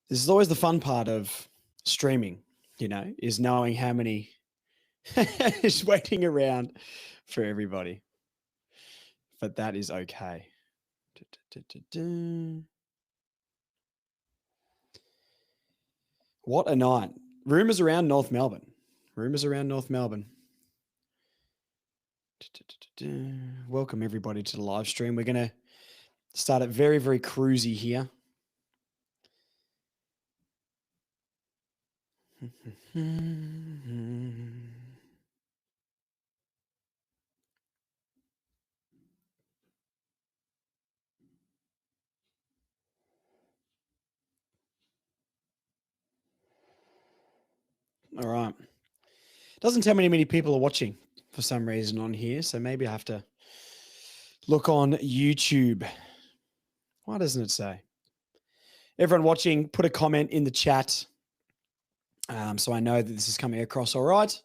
This is always the fun part of streaming, is knowing how many is waiting around for everybody. But that is okay. What a night. Rumours around North Melbourne. Welcome everybody to the live stream. We're going to start it very, very cruisy here. All right. Doesn't tell me how many people are watching for some reason on here, so maybe I have to look on YouTube. Why doesn't it say? Everyone watching, put a comment in the chat so I know that this is coming across all right.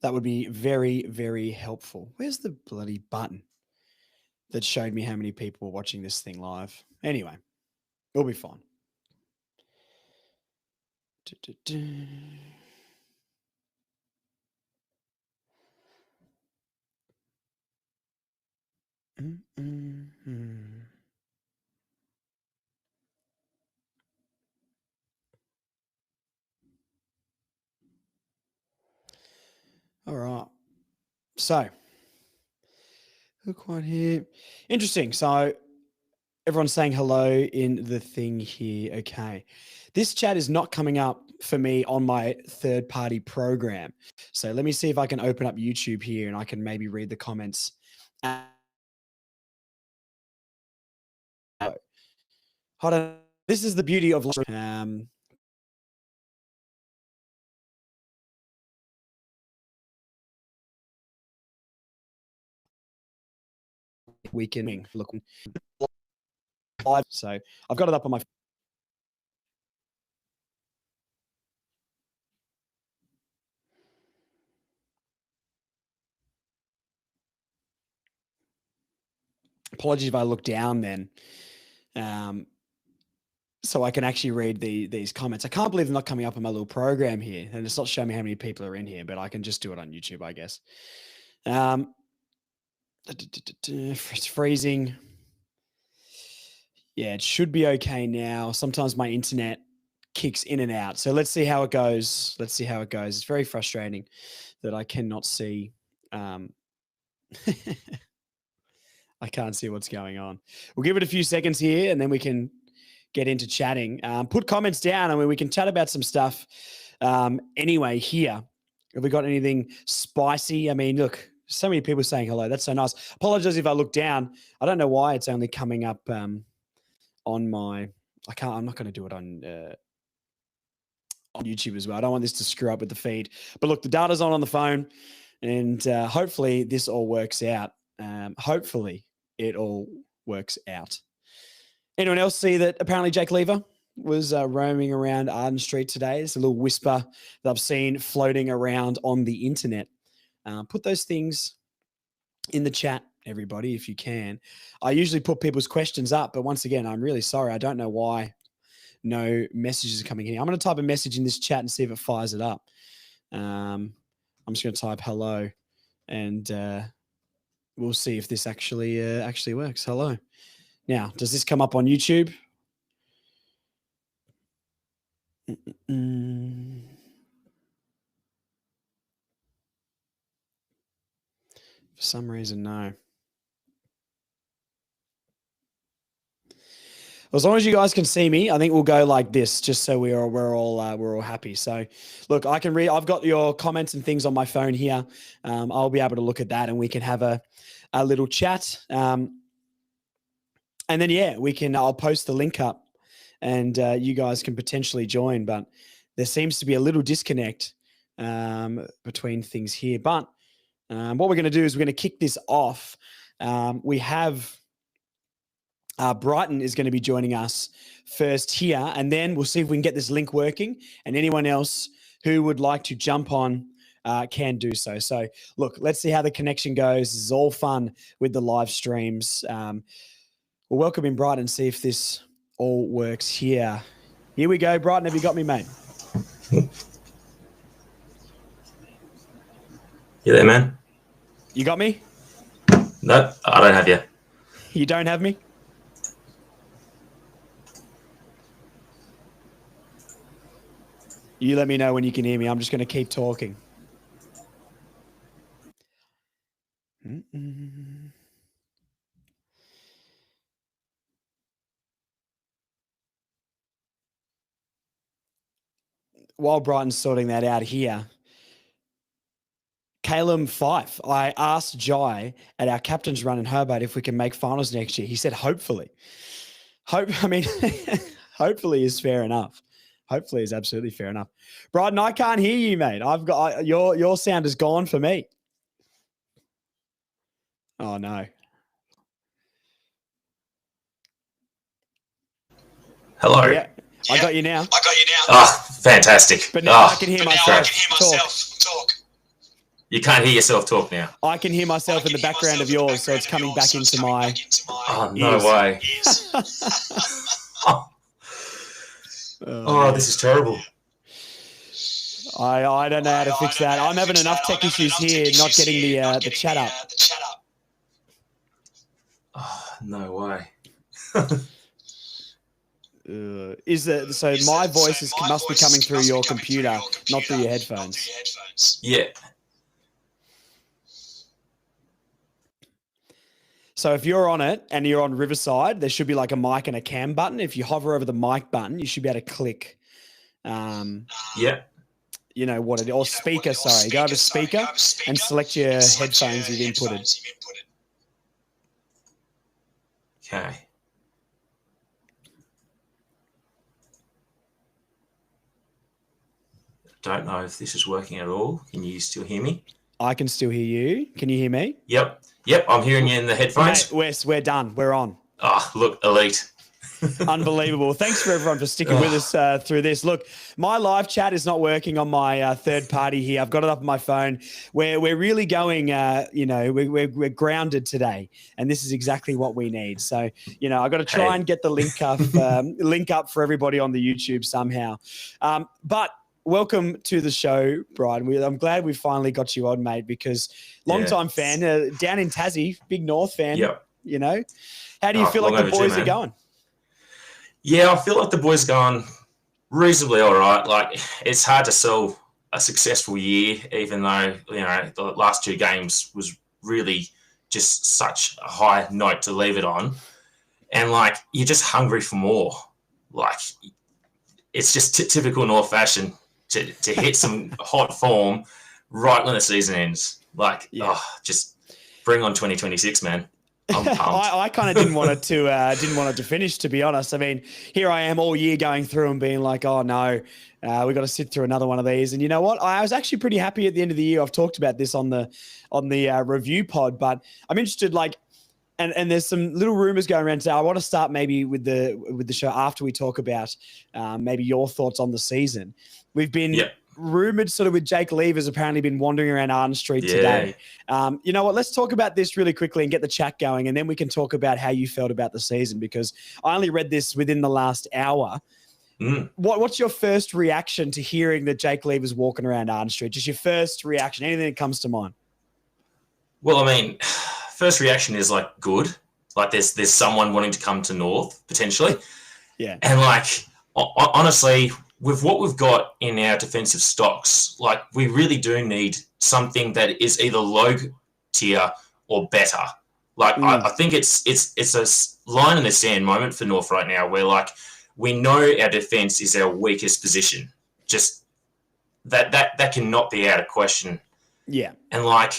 That would be very, very helpful. Where's the bloody button that showed me how many people were watching this thing live? Anyway, it'll be fine. All right. So, look right here. Interesting. So, everyone's saying hello in the thing here. Okay. This chat is not coming up for me on my third-party program. So, let me see if I can open up YouTube here and I can maybe read the comments. Hold on. This is the beauty of we can look live. So I've got it up on my apologies if I look down then. So I can actually read these comments. I can't believe they're not coming up on my little program here, and it's not showing me how many people are in here, but I can just do it on YouTube, I guess. It's freezing. Yeah, it should be okay now. Sometimes my internet kicks in and out. So let's see how it goes. It's very frustrating that I cannot see. I can't see what's going on. We'll give it a few seconds here, and then we can get into chatting. Put comments down. I mean, we can chat about some stuff anyway here. Have we got anything spicy? I mean, look, so many people saying hello. That's so nice. Apologize if I look down. I don't know why it's only coming up on my. I'm not going to do it on YouTube as well. I don't want this to screw up with the feed. But look, the data's on the phone, and hopefully this all works out. Hopefully it all works out. Anyone else see that apparently Jake Lever was roaming around Arden Street today? It's a little whisper that I've seen floating around on the internet. Put those things in the chat, everybody, if you can. I usually put people's questions up, but once again, I'm really sorry. I don't know why no messages are coming in. I'm going to type a message in this chat and see if it fires it up. I'm just going to type hello, and we'll see if this actually works. Hello. Now, does this come up on YouTube? For some reason, no. As long as you guys can see me, I think we'll go like this, just so we're all happy. So, look, I can read. I've got your comments and things on my phone here. I'll be able to look at that, and we can have a little chat. And then, yeah, I'll post the link up, and you guys can potentially join. But there seems to be a little disconnect between things here. But what we're going to do is we're going to kick this off. We have Brighton is going to be joining us first here, and then we'll see if we can get this link working. And anyone else who would like to jump on can do so. So, look, let's see how the connection goes. This is all fun with the live streams. We'll welcome in Brighton and see if this all works here. Here we go. Brighton, have you got me, mate? You there, man? You got me? No, I don't have you. You don't have me? You let me know when you can hear me. I'm just going to keep talking. While Brighton's sorting that out here, Caleb Fife, I asked Jai at our captain's run in Hobart if we can make finals next year. He said, hopefully. Hopefully is fair enough. Hopefully is absolutely fair enough. Brighton, I can't hear you, mate. Your sound is gone for me. Oh, no. Hello. Yeah, I got you now. Oh, fantastic. But now I can hear myself talk. You can't hear yourself talk now. I can hear myself in the background of yours, so it's coming back into my Oh, no way. Oh, this is terrible. I don't know how to fix that. I'm having enough tech issues here, not getting the chat up. Oh, no way. So my voice must be coming through your computer, not through your headphones. Yeah. So if you're on it and you're on Riverside, there should be like a mic and a cam button. If you hover over the mic button, you should be able to click. Yeah. You know what it is, or speaker. Sorry, go over speaker and select your headphones you've inputted. Okay. Don't know if this is working at all. Can you still hear me? I can still hear you. Can you hear me? Yep, I'm hearing you in the headphones. Mate, we're done. We're on. Oh, look, elite. Unbelievable. Thanks for everyone for sticking with us through this. Look, my live chat is not working on my third party here. I've got it up on my phone. We're really going, we're grounded today, and this is exactly what we need. So, I've got to try and get the link up for everybody on the YouTube somehow. But welcome to the show, Brian. I'm glad we finally got you on, mate, because long-time fan, down in Tassie, big North fan. Yep. How do you feel like the boys are going? Yeah, I feel like the boys are going reasonably all right. Like, it's hard to sell a successful year, even though, the last two games was really just such a high note to leave it on. And, like, you're just hungry for more. Like, it's just typical North fashion to hit some hot form right when the season ends. Like, just bring on 2026, man. I'm pumped. I kind of didn't want it to finish, to be honest. I mean, here I am all year going through and being like, oh no, we got to sit through another one of these. And you know what? I was actually pretty happy at the end of the year. I've talked about this on the review pod, but I'm interested, and there's some little rumors going around today. I want to start maybe with the show after we talk about maybe your thoughts on the season. We've been rumored sort of with Jake Lever has apparently been wandering around Arden Street today. You know what? Let's talk about this really quickly and get the chat going, and then we can talk about how you felt about the season, because I only read this within the last hour. What's your first reaction to hearing that Jake Lever's walking around Arden Street? Just your first reaction, anything that comes to mind? Well, I mean, first reaction is like good. Like there's someone wanting to come to North potentially. Yeah. And like honestly, with what we've got in our defensive stocks, like we really do need something that is either low tier or better. Like I think it's a line in the sand moment for North right now, where like we know our defense is our weakest position. Just that cannot be out of question. Yeah. And like,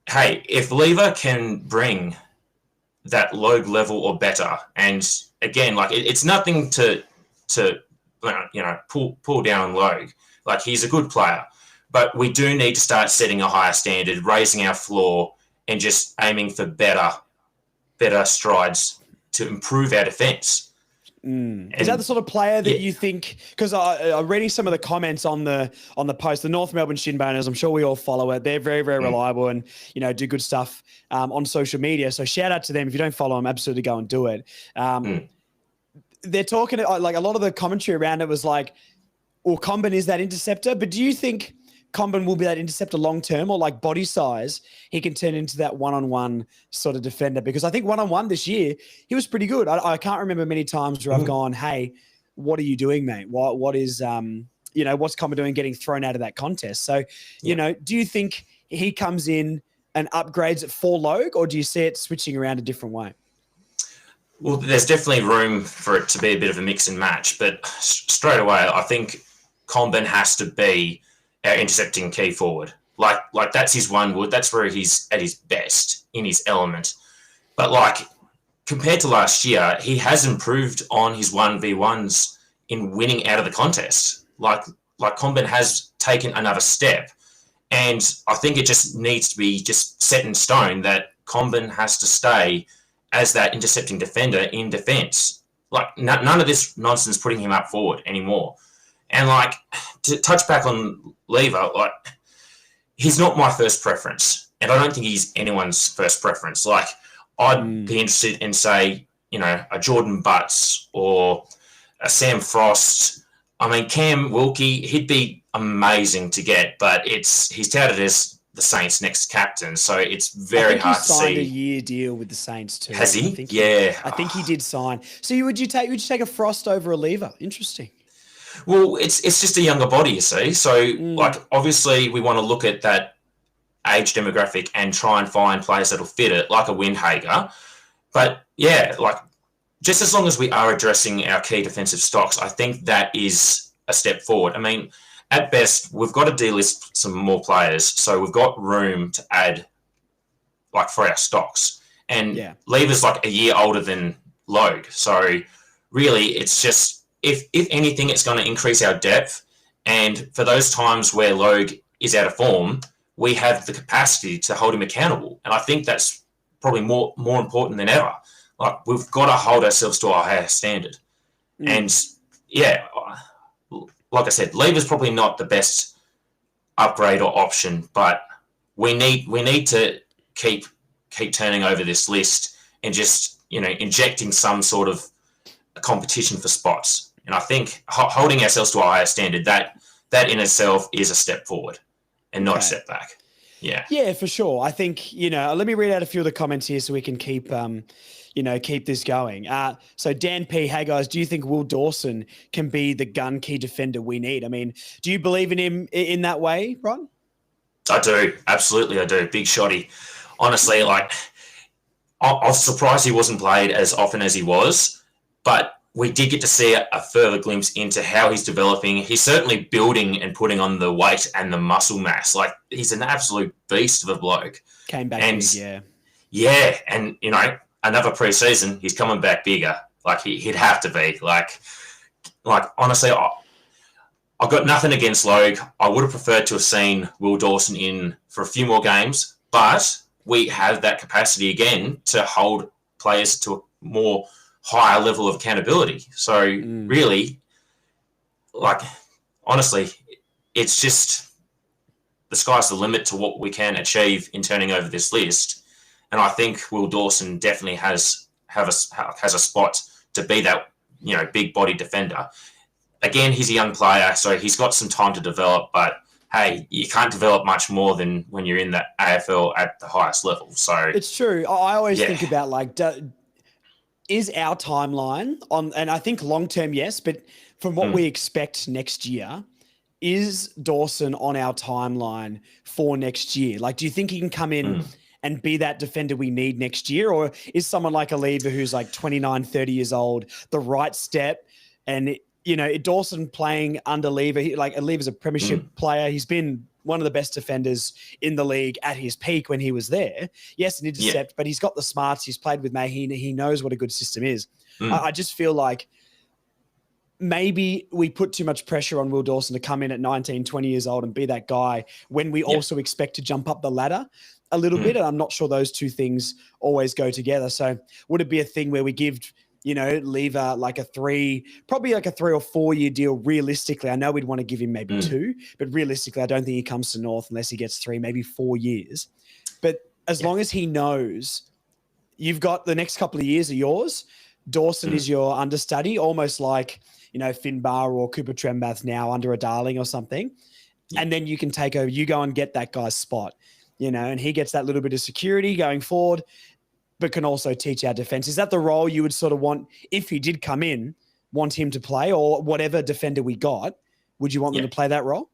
hey, if Lever can bring that Logue level or better, and again, like it's nothing to pull down Logue. Like he's a good player, but we do need to start setting a higher standard, raising our floor, and just aiming for better strides to improve our defense. Is that the sort of player that you think? Because I'm reading some of the comments on the post. The North Melbourne Shinboners, I'm sure we all follow it. They're very, very reliable and do good stuff on social media. So shout out to them. If you don't follow them, absolutely go and do it. they're talking like a lot of the commentary around it was like, well, Comben is that interceptor, but do you think Comben will be that interceptor long term, or like body size, he can turn into that one-on-one sort of defender? Because I think one-on-one this year, he was pretty good. I can't remember many times where I've gone, hey, what are you doing, mate? What is, what's Comben doing getting thrown out of that contest? So, do you think he comes in and upgrades it for Logue, or do you see it switching around a different way? Well, there's definitely room for it to be a bit of a mix and match, but straight away, I think Comben has to be our intercepting key forward. Like that's his one wood. That's where he's at his best, in his element. But like compared to last year, he has improved on his 1v1s in winning out of the contest. Like Comben has taken another step. And I think it just needs to be just set in stone that Comben has to stay as that intercepting defender in defence. Like none of this nonsense putting him up forward anymore. And like to touch back on Lever, like he's not my first preference, and I don't think he's anyone's first preference. Like I'd be interested in, say, a Jordan Butts or a Sam Frost. I mean, Cam Wilkie, he'd be amazing to get, but he's touted as the Saints' next captain, so it's very hard to see. He signed a year deal with the Saints too. Has he? I think he did sign. So would you take a Frost over a Lever? Interesting. Well, it's just a younger body, you see. So, like, obviously, we want to look at that age demographic and try and find players that'll fit it, like a Windhager. But yeah, like, just as long as we are addressing our key defensive stocks, I think that is a step forward. I mean, at best, we've got to delist some more players, so we've got room to add, like, for our stocks. And Lever's like a year older than Logue, so really, it's just if anything, it's going to increase our depth. And for those times where Logue is out of form, we have the capacity to hold him accountable. And I think that's probably more important than ever. Like, we've got to hold ourselves to a higher standard. And yeah, like I said, Lever's probably not the best upgrade or option, but we need to keep turning over this list and just, injecting some sort of a competition for spots. And I think holding ourselves to a higher standard, that in itself is a step forward and not a step back. Yeah. Yeah, for sure. I think, let me read out a few of the comments here so we can keep this going. So Dan P, hey guys, do you think Will Dawson can be the gun key defender we need? I mean, do you believe in him in that way, Ron? I do. Absolutely, I do. Big shotty. Honestly, like, I was surprised he wasn't played as often as he was, but we did get to see a further glimpse into how he's developing. He's certainly building and putting on the weight and the muscle mass. Like, he's an absolute beast of a bloke. Came back big, yeah. Yeah, and, another pre-season, he's coming back bigger. Like, he'd have to be. Like honestly, I've got nothing against Logue. I would have preferred to have seen Will Dawson in for a few more games, but we have that capacity again to hold players to a more higher level of accountability. So really, like, honestly, it's just the sky's the limit to what we can achieve in turning over this list. And I think Will Dawson definitely has a spot to be that, big body defender. Again, he's a young player, so he's got some time to develop, but hey, you can't develop much more than when you're in the AFL at the highest level. So it's true. I always think about, like, is our timeline on, and I think long-term, yes, but from what we expect next year, is Dawson on our timeline for next year? Like, do you think he can come in and be that defender we need next year? Or is someone like a Lever who's like 29, 30 years old, the right step? And, Dawson playing under Lever, Lever's a premiership player. He's been one of the best defenders in the league at his peak when he was there. Yes, an intercept, but he's got the smarts. He's played with Mahine. He knows what a good system is. I just feel like maybe we put too much pressure on Will Dawson to come in at 19, 20 years old and be that guy when we also expect to jump up the ladder a little bit. And I'm not sure those two things always go together. So would it be a thing where we give, Lever like probably like a 3 or 4 year deal realistically? I know we'd want to give him maybe 2, but realistically, I don't think he comes to North unless he gets 3, maybe 4 years. But as long as he knows you've got the next couple of years are yours, Dawson is your understudy, almost like, Finbar or Cooper Trembath now under a Darling or something. Yeah. And then you can take over. You go and get that guy's spot, and he gets that little bit of security going forward, but can also teach our defense. Is that the role you would sort of want, if he did come in, want him to play, or whatever defender we got, would you want them to play that role?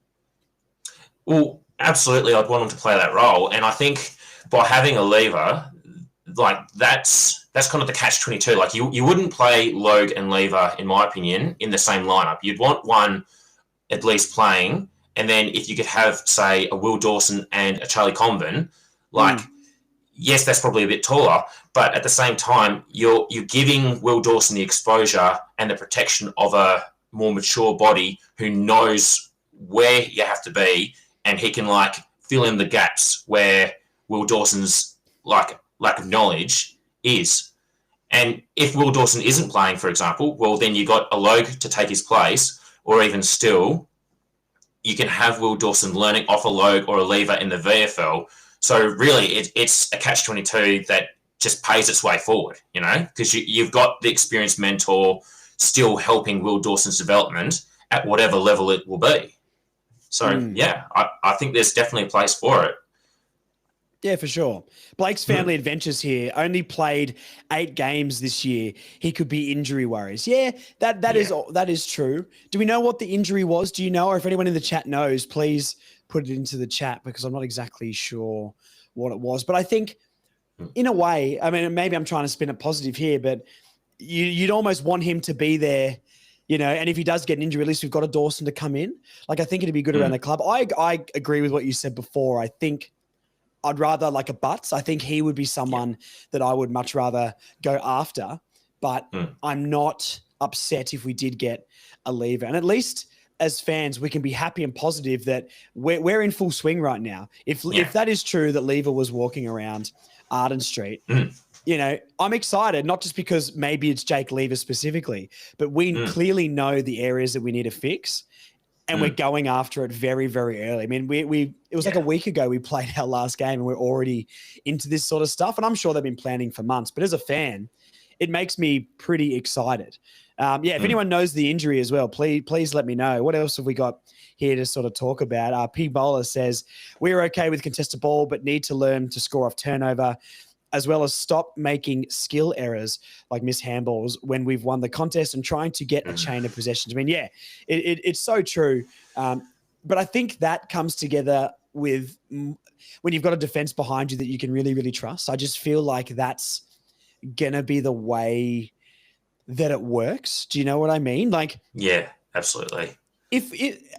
Well, absolutely. I'd want them to play that role. And I think by having a lever, like that's kind of the catch-22. Like you wouldn't play Logue and Lever, in my opinion, in the same lineup. You'd want one at least playing, and then if you could have, say, a Will Dawson and a Charlie Comben, yes, that's probably a bit taller, but at the same time, you're giving Will Dawson the exposure and the protection of a more mature body who knows where you have to be, and he can fill in the gaps where Will Dawson's lack of knowledge is. And if Will Dawson isn't playing, for example, well, then you got a Logue to take his place, or even still, you can have Will Dawson learning off a Logue or a Lever in the VFL. So really, it's a catch-22 that just pays its way forward, because you've got the experienced mentor still helping Will Dawson's development at whatever level it will be. So, I think there's definitely a place for it. Yeah, for sure. Blake's family adventures here only played 8 games this year. He could be injury worries. Yeah, that is true. Do we know what the injury was? Do you know? Or if anyone in the chat knows, please put it into the chat, because I'm not exactly sure what it was. But I think in a way, I mean, maybe I'm trying to spin it positive here, but you'd almost want him to be there, and if he does get an injury, at least we've got a Dawson to come in. I think it'd be good around the club. I agree with what you said before. I think I'd rather a Butts. I think he would be someone that I would much rather go after, but I'm not upset if we did get a Lever. And at least as fans, we can be happy and positive that we're in full swing right now. If that is true, that Lever was walking around Arden Street, I'm excited, not just because maybe it's Jake Lever specifically, but we clearly know the areas that we need to fix. And we're going after it very, very early. I mean, it was like a week ago we played our last game and we're already into this sort of stuff. And I'm sure they've been planning for months. But as a fan, it makes me pretty excited. If anyone knows the injury as well, please let me know. What else have we got here to sort of talk about? P. Bowler says, we're okay with contested ball, but need to learn to score off turnover, as well as stop making skill errors like miss handballs when we've won the contest and trying to get a chain of possessions. I mean, it's so true. But I think that comes together with when you've got a defense behind you that you can really, really trust. I just feel like that's going to be the way that it works. Do you know what I mean? Yeah, absolutely.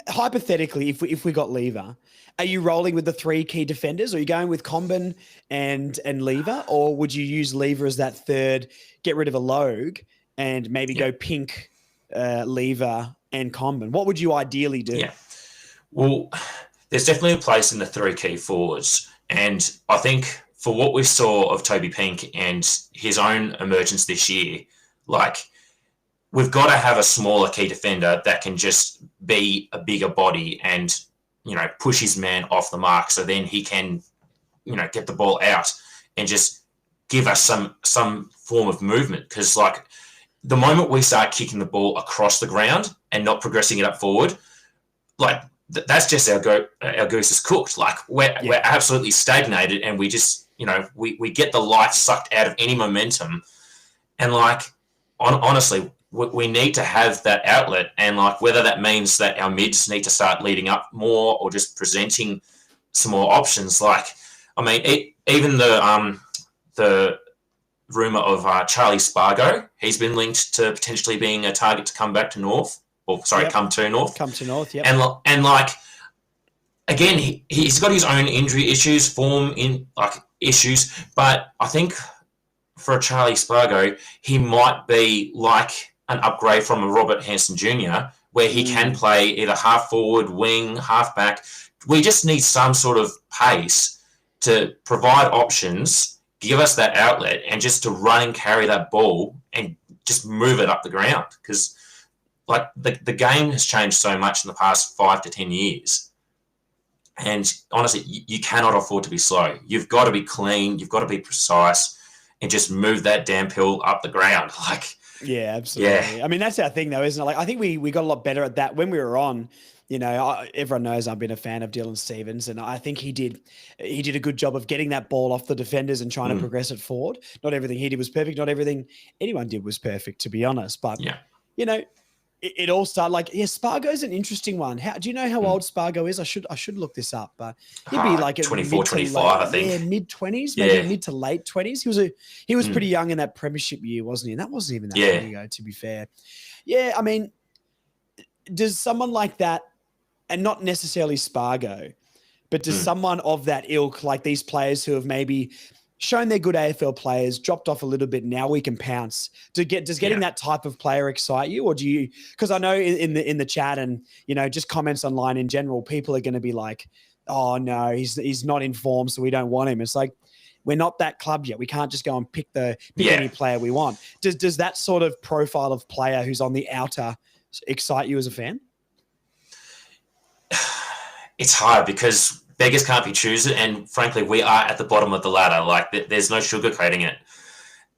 Hypothetically, if we got Lever, are you rolling with the 3 key defenders? Are you going with Comben and Lever, or would you use Lever as that third, get rid of a Logue and maybe go Pink, Lever and Comben? What would you ideally do? Yeah. Well, there's definitely a place in the 3 key forwards. And I think for what we saw of Toby Pink and his own emergence this year, we've got to have a smaller key defender that can just be a bigger body and, push his man off the mark, so then he can, get the ball out and just give us some form of movement. Because, the moment we start kicking the ball across the ground and not progressing it up forward, that's just our goose is cooked. We're absolutely stagnated, and we just, we get the life sucked out of any momentum. And, honestly, we need to have that outlet, and whether that means that our mids need to start leading up more or just presenting some more options. Even the rumor of Charlie Spargo, he's been linked to potentially being a target to come back to North, come to North. Come to North, yeah. And again, he's got his own injury issues, issues, but I think for a Charlie Spargo, he might be an upgrade from a Robert Hanson Jr., where he can play either half forward, wing, half back. We just need some sort of pace to provide options, give us that outlet, and just to run and carry that ball and just move it up the ground. Because the game has changed so much in the past 5 to 10 years. And honestly, you cannot afford to be slow. You've got to be clean. You've got to be precise and just move that damn pill up the ground. Yeah, absolutely. I mean, that's our thing, though, isn't it? Like, I think we got a lot better at that when we were on. Everyone knows I've been a fan of Dylan Stevens, and I think he did a good job of getting that ball off the defenders and trying to progress it forward. Not everything he did was perfect. Not everything anyone did was perfect, to be honest. But Yeah. It all started like, Spargo's an interesting one. Do you know how old Spargo is? I should look this up, but he'd be like 24, 25, I think. Yeah, mid-20s, maybe mid to late 20s. He was pretty young in that premiership year, wasn't he? And that wasn't even that long ago, to be fair. Yeah, I mean, does someone like that, and not necessarily Spargo, but does someone of that ilk, like these players who have maybe shown they're good AFL players, dropped off a little bit, now we can pounce. Does getting that type of player excite you? Or do you, because I know in the chat and, just comments online in general, people are going to be like, oh no, he's not in form, so we don't want him. It's like, we're not that club yet. We can't just go and pick any player we want. Does that sort of profile of player who's on the outer excite you as a fan? It's hard because beggars can't be choosers, and frankly, we are at the bottom of the ladder. Like, there's no sugarcoating it.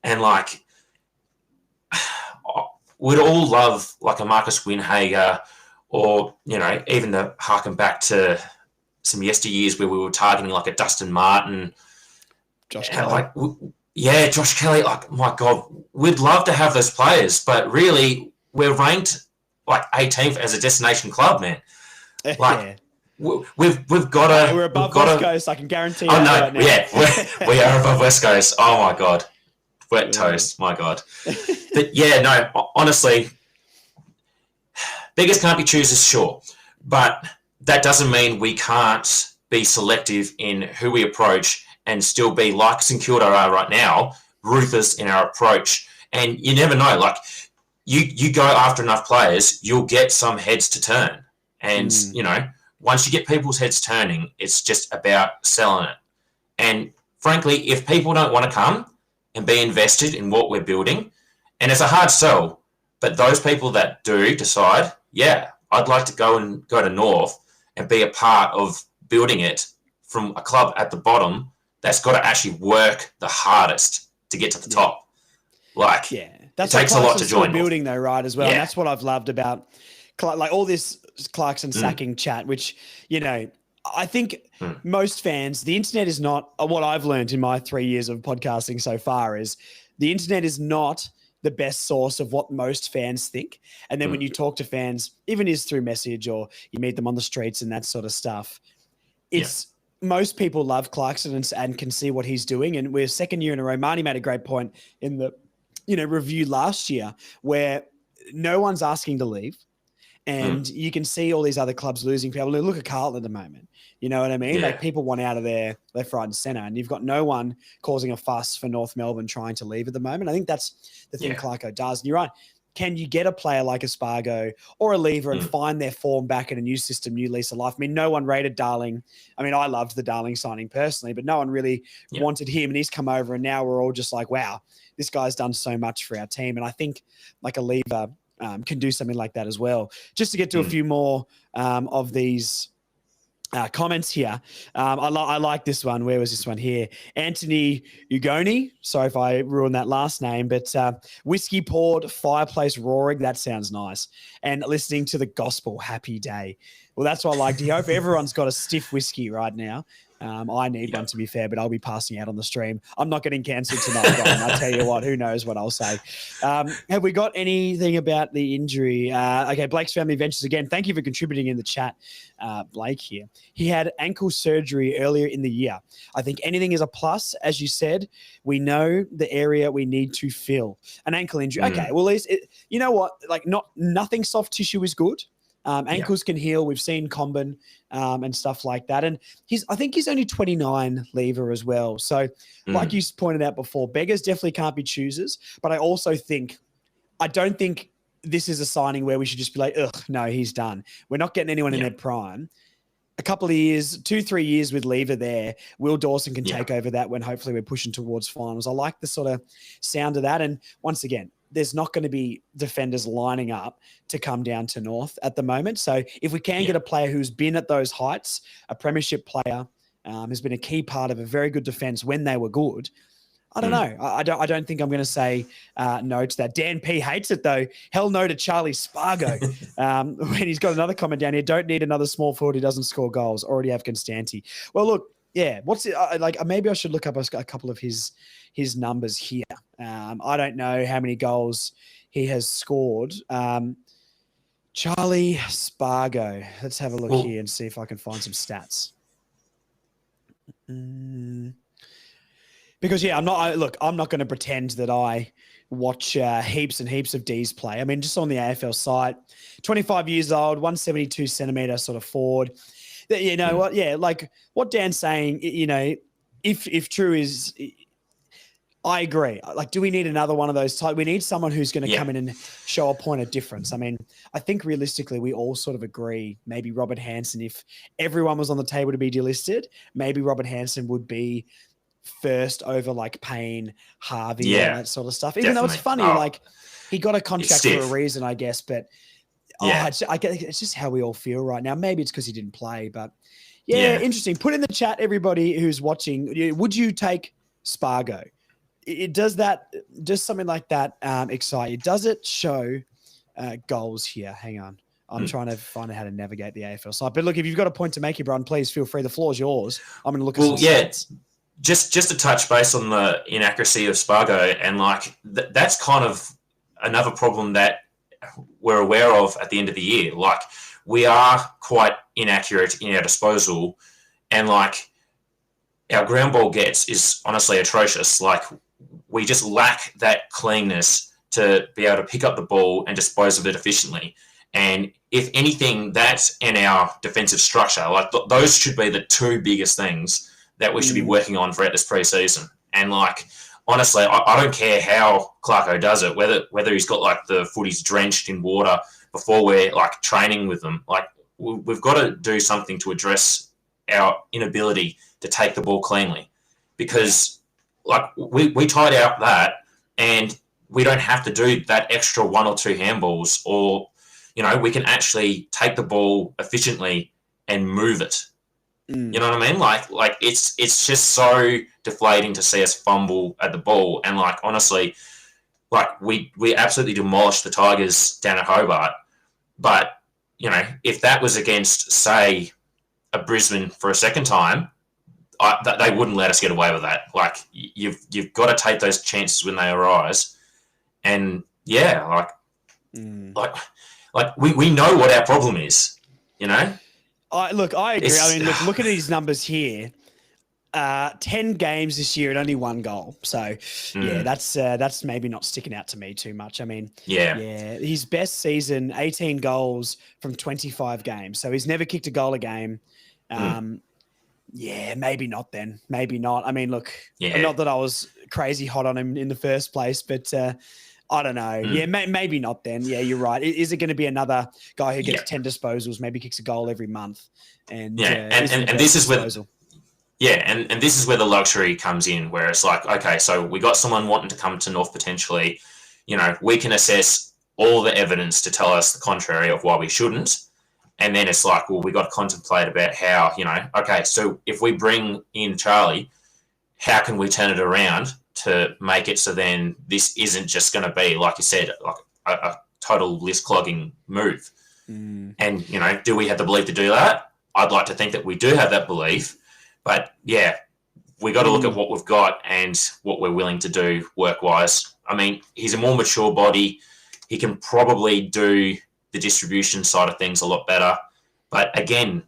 And like, we'd all love like a Marcus Winhager, or even to harken back to some yesteryears where we were targeting like a Dustin Martin, Josh Kelly. Josh Kelly. Like, my God, we'd love to have those players, but really, we're ranked like 18th as a destination club, man. Like. We've got to. We're above West Coast. I can guarantee. Oh no, right now. Yeah, we are above West Coast. Oh my God, wet toast. My God. But honestly, beggars can't be choosers, sure, but that doesn't mean we can't be selective in who we approach and still be, like St Kilda are right now, ruthless in our approach. And you never know. Like, you go after enough players, you'll get some heads to turn, and once you get people's heads turning, it's just about selling it. And frankly, if people don't want to come and be invested in what we're building, and it's a hard sell, but those people that do decide, I'd like to go to North and be a part of building it from a club at the bottom that's got to actually work the hardest to get to the top. Like, it takes a lot to join building though, right, as well. And that's what I've loved about like all this Clarkson sacking chat, which, I think most fans, the internet is not, what I've learned in my 3 years of podcasting so far is the internet is not the best source of what most fans think. And then when you talk to fans, even is through message or you meet them on the streets and that sort of stuff, it's most people love Clarkson and can see what he's doing. And we're second year in a row. Marnie made a great point in the, review last year where no one's asking to leave. And you can see all these other clubs losing people. Look at Carlton at the moment. You know what I mean? Like, people want out of there left, right, and centre. And you've got no one causing a fuss for North Melbourne trying to leave at the moment. I think that's the thing Clarko does. And you're right. Can you get a player like a Spargo or a Lever and find their form back in a new system, new lease of life? I mean, no one rated Darling. I mean, I loved the Darling signing personally, but no one really wanted him. And he's come over, and now we're all just like, wow, this guy's done so much for our team. And I think like a Lever can do something like that as well. Just to get to a few more of these comments here. I like this one. Where was this one here? Anthony Ugoni. Sorry if I ruined that last name, but whiskey poured, fireplace roaring. That sounds nice. And listening to the gospel, happy day. Well, that's what I like to hear. I hope everyone's got a stiff whiskey right now. I need one, to be fair, but I'll be passing out on the stream. I'm not getting cancelled tonight, Brian. I tell you what, who knows what I'll say. Have we got anything about the injury? Okay, Blake's Family Ventures again. Thank you for contributing in the chat, Blake here. He had ankle surgery earlier in the year. I think anything is a plus. As you said, we know the area we need to fill. An ankle injury. Okay, well, you know what? Like, nothing soft tissue is good. Ankles can heal. We've seen Comben and stuff like that. And I think he's only 29, Lever, as well. So like you pointed out before, beggars definitely can't be choosers. But I also I don't think this is a signing where we should just be like, ugh, no, he's done. We're not getting anyone in their prime. A couple of years, 2-3 years with Lever there, Will Dawson can take over that when hopefully we're pushing towards finals. I like the sort of sound of that. And once again, there's not going to be defenders lining up to come down to North at the moment. So if we can get a player who's been at those heights, a premiership player, has been a key part of a very good defense when they were good, I don't know. I don't think I'm going to say no to that. Dan P hates it though. Hell no to Charlie Spargo. When he's got another comment down here, don't need another small forward who doesn't score goals. Already have Constanti. Well, look, yeah. What's it like? Maybe I should look up a couple of his numbers here. I don't know how many goals he has scored. Charlie Spargo. Let's have a look here and see if I can find some stats. Because I'm not going to pretend that I watch heaps and heaps of D's play. I mean, just on the AFL site, 25 years old, 172 centimeter sort of forward. You know what? Yeah, like what Dan's saying. You know, if true is, I agree. Like, do we need another one of those type? We need someone who's going to come in and show a point of difference. I mean, I think realistically, we all sort of agree. Maybe Robert Hansen, if everyone was on the table to be delisted, maybe Robert Hansen would be first over like Payne, Harvey, and that sort of stuff. Even though it's funny, like he got a contract for a reason, I guess. But it's just how we all feel right now. Maybe it's because he didn't play, but interesting. Put in the chat, everybody who's watching. Would you take Spargo? Does something like that excite you? Does it show goals here? Hang on. I'm trying to find out how to navigate the AFL site. But look, if you've got a point to make here, Brian, please feel free. The floor is yours. I'm going to look at some stats. Just to touch base on the inaccuracy of Spargo, and like that's kind of another problem that we're aware of at the end of the year. Like we are quite inaccurate in our disposal, and like our ground ball gets is honestly atrocious. Like we just lack that cleanness to be able to pick up the ball and dispose of it efficiently. And if anything, that's in our defensive structure. Like those should be the two biggest things that we should be working on throughout this preseason. And like, honestly, I don't care how Clarko does it, whether he's got like the footies drenched in water before we're like training with them. Like we've got to do something to address our inability to take the ball cleanly, because like we tied out that, and we don't have to do that extra one or two handballs, or, you know, we can actually take the ball efficiently and move it. You know what I mean? Like it's just so deflating to see us fumble at the ball. And like, honestly, like we absolutely demolished the Tigers down at Hobart. But, you know, if that was against, say, a Brisbane for a second time, they wouldn't let us get away with that. Like you've got to take those chances when they arise. And like we know what our problem is, you know? I agree. I mean, look at these numbers here. 10 games this year and only 1 goal. So, that's maybe not sticking out to me too much. I mean, his best season, 18 goals from 25 games. So he's never kicked a goal a game. Maybe not then. Maybe not. I mean, look, not that I was crazy hot on him in the first place, but I don't know. Maybe not then. Yeah, you're right. Is it going to be another guy who gets 10 disposals, maybe kicks a goal every month? And this is where and this is where the luxury comes in, where it's like, okay, so we got someone wanting to come to North potentially. You know, we can assess all the evidence to tell us the contrary of why we shouldn't. And then it's like, well, we got to contemplate about how, you know, okay, so if we bring in Charlie, how can we turn it around to make it so then this isn't just going to be, like you said, like a total list clogging move. And, you know, do we have the belief to do that? I'd like to think that we do have that belief, but we got to look at what we've got and what we're willing to do work-wise. I mean, he's a more mature body. He can probably do the distribution side of things a lot better. But again,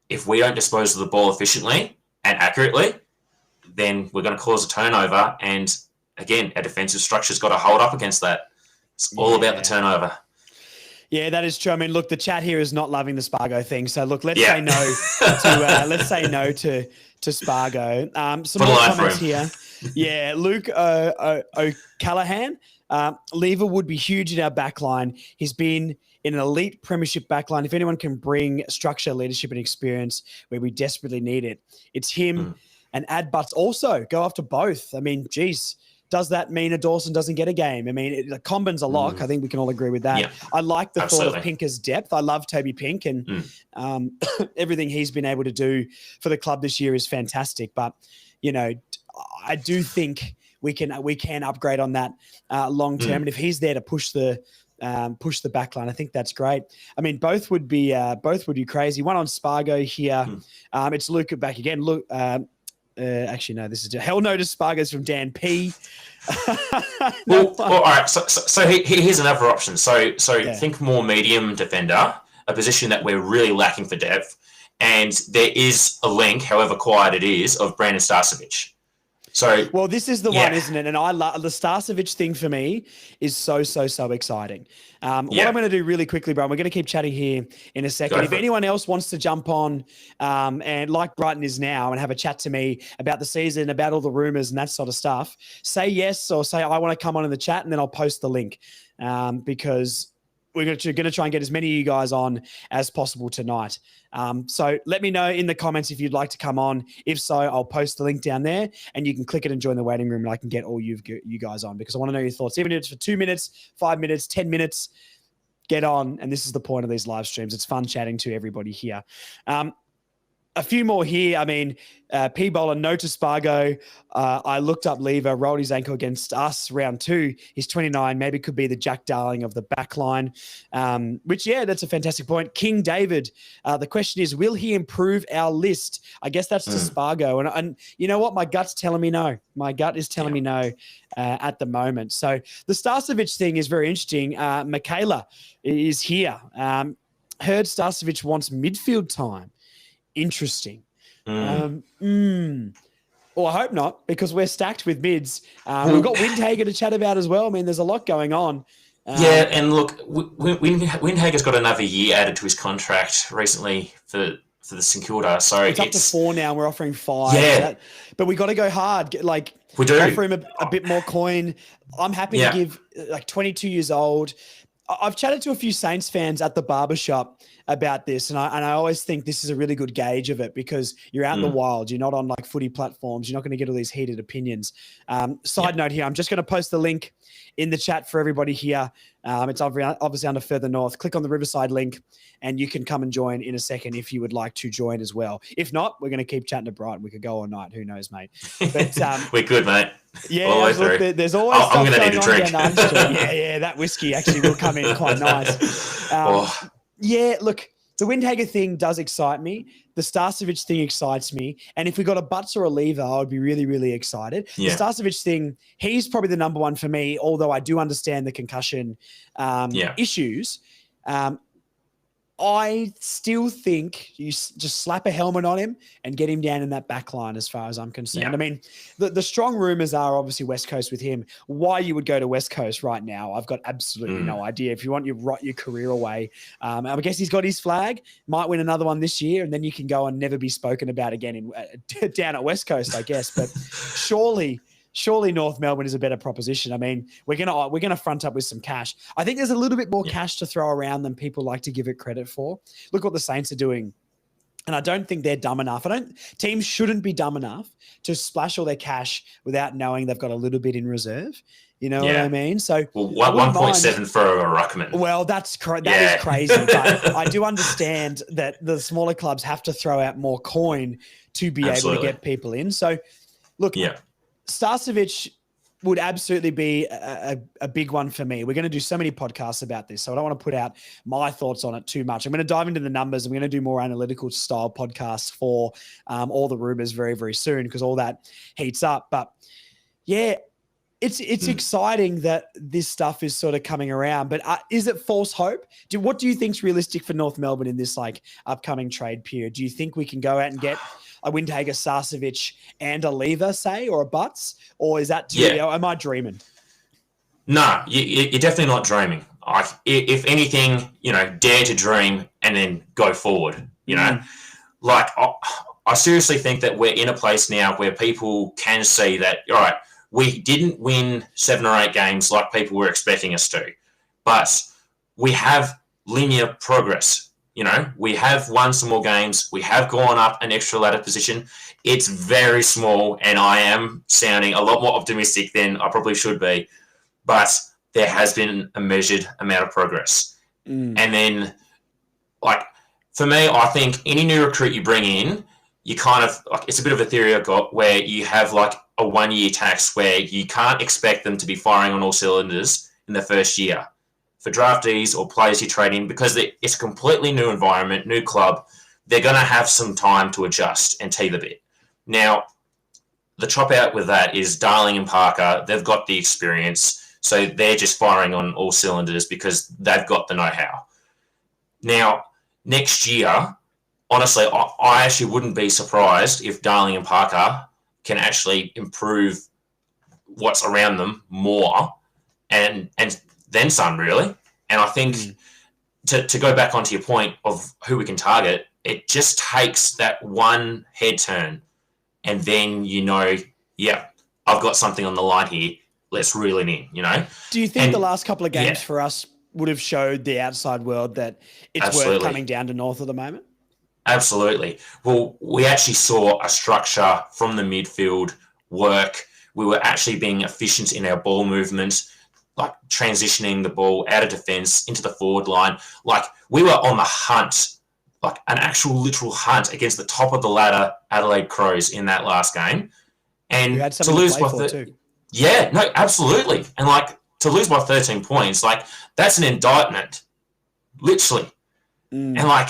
if we don't dispose of the ball efficiently and accurately, then we're going to cause a turnover. And again, our defensive structure's got to hold up against that. It's all about the turnover. Yeah, that is true. I mean, look, the chat here is not loving the Spargo thing. So look, let's say no to Spargo. Some more comments here. Yeah, Luke O'Callaghan. Lever would be huge in our backline. He's been in an elite premiership backline. If anyone can bring structure, leadership, and experience where we desperately need it, it's him. And add Butts also. Go after both. I mean, geez, does that mean a Dawson doesn't get a game? I mean, the Combin's a lock. I think we can all agree with that. Yeah, I like the thought of Pinker's depth. I love Toby Pink, and everything he's been able to do for the club this year is fantastic. But, you know, I do think we can upgrade on that long term. And if he's there to push the back line, I think that's great. I mean, both would be crazy. One on Spargo here. It's Luke back again. Look, actually, no, this is hell no to Spargo's from Dan P. Well, all right. So here's another option. So think more medium defender, a position that we're really lacking for depth. And there is a link, however quiet it is, of Brandon Starcevic. So, well, this is the one, isn't it? And I love the Starcevic thing for me is so exciting. What I'm going to do really quickly, Brian, we're going to keep chatting here in a second. If anyone else wants to jump on and like Brighton is now and have a chat to me about the season, about all the rumors and that sort of stuff, say yes or say I want to come on in the chat, and then I'll post the link because we're going to try and get as many of you guys on as possible tonight. So let me know in the comments if you'd like to come on. If so, I'll post the link down there and you can click it and join the waiting room, and I can get all you guys on, because I want to know your thoughts. Even if it's for 2 minutes, 5 minutes, 10 minutes, get on. And this is the point of these live streams. It's fun chatting to everybody here. A few more here. I mean, P Bowler, no to Spargo. I looked up Lever, rolled his ankle against us round 2. He's 29, maybe could be the Jack Darling of the back line, which, that's a fantastic point. King David, the question is, will he improve our list? I guess that's to Spargo. And you know what? My gut's telling me no. My gut is telling me no at the moment. So the Starcevic thing is very interesting. Michaela is here. Heard Starcevic wants midfield time. Interesting. Well, I hope not, because we're stacked with mids. We've got Windhager to chat about as well. I mean, there's a lot going on. And look, Windhager's got another year added to his contract recently for the St Kilda. So it's up to 4 now. And we're offering 5. Yeah. But we got to go hard. We do. Offer him a bit more coin. I'm happy to give 22 years old. I've chatted to a few Saints fans at the barbershop about this, and I always think this is a really good gauge of it, because you're out in the wild. You're not on footy platforms. You're not going to get all these heated opinions. Side note here, I'm just going to post the link in the chat for everybody here. It's obviously under Further North. Click on the Riverside link, and you can come and join in a second if you would like to join as well. If not, we're going to keep chatting to Brighton. We could go all night. Who knows, mate? But we're good, mate. Yeah, there's always I'm going to need a drink. That whiskey actually will come in quite nice. Yeah, look, the Windhager thing does excite me. The Starcevic thing excites me. And if we got a Butts or a Lever, I would be really, really excited. Yeah. The Starcevic thing, he's probably the number one for me, although I do understand the concussion issues. I still think you just slap a helmet on him and get him down in that back line, as far as I'm concerned. Yeah. I mean, the strong rumors are obviously West Coast with him. Why you would go to West Coast right now, I've got absolutely no idea. If you want to rot your career away, I guess he's got his flag, might win another one this year, and then you can go and never be spoken about again down at West Coast, I guess. But surely North Melbourne is a better proposition. I mean, we're gonna front up with some cash. I think there's a little bit more cash to throw around than people like to give it credit for. Look what the Saints are doing. And I don't think they're dumb enough. Teams shouldn't be dumb enough to splash all their cash without knowing they've got a little bit in reserve. You know what I mean? So 1.7 for a ruckman. Well, that is crazy. But I do understand that the smaller clubs have to throw out more coin to be able to get people in. So look, Starcevic would absolutely be a big one for me. We're going to do so many podcasts about this, so I don't want to put out my thoughts on it too much. I'm going to dive into the numbers. I'm going to do more analytical style podcasts for all the rumors very, very soon, because all that heats up. But yeah, it's exciting that this stuff is sort of coming around. But is it false hope? What do you think's realistic for North Melbourne in this upcoming trade period? Do you think we can go out and get a Windhager, Starcevic, and a Lever, say, or a Butts? Or is that too, am I dreaming? No, you're definitely not dreaming. If anything, dare to dream and then go forward, I seriously think that we're in a place now where people can see that, all right, we didn't win 7 or 8 games like people were expecting us to, but we have linear progress. We have won some more games. We have gone up an extra ladder position. It's very small, and I am sounding a lot more optimistic than I probably should be. But there has been a measured amount of progress. And then, for me, I think any new recruit you bring in, you kind of like, it's a bit of a theory I've got where you have like a 1 year tax where you can't expect them to be firing on all cylinders in the first year for draftees or players you're trading, because it's a completely new environment, new club. They're going to have some time to adjust and teether a bit. Now, the chop out with that is Darling and Parker. They've got the experience, so they're just firing on all cylinders because they've got the know-how. Now, next year, honestly, I actually wouldn't be surprised if Darling and Parker can actually improve what's around them more and then some, really. And I think to go back onto your point of who we can target, it just takes that one head turn, and then yeah, I've got something on the line here. Let's reel it in, Do you think the last couple of games for us would have showed the outside world that it's worth coming down to North at the moment? Absolutely. Well, we actually saw a structure from the midfield work. We were actually being efficient in our ball movement, like transitioning the ball out of defence into the forward line. Like, we were on the hunt, like an actual literal hunt against the top of the ladder Adelaide Crows in that last game. And you had to lose by yeah, no, absolutely. And like to lose by 13 points, like that's an indictment, literally. And like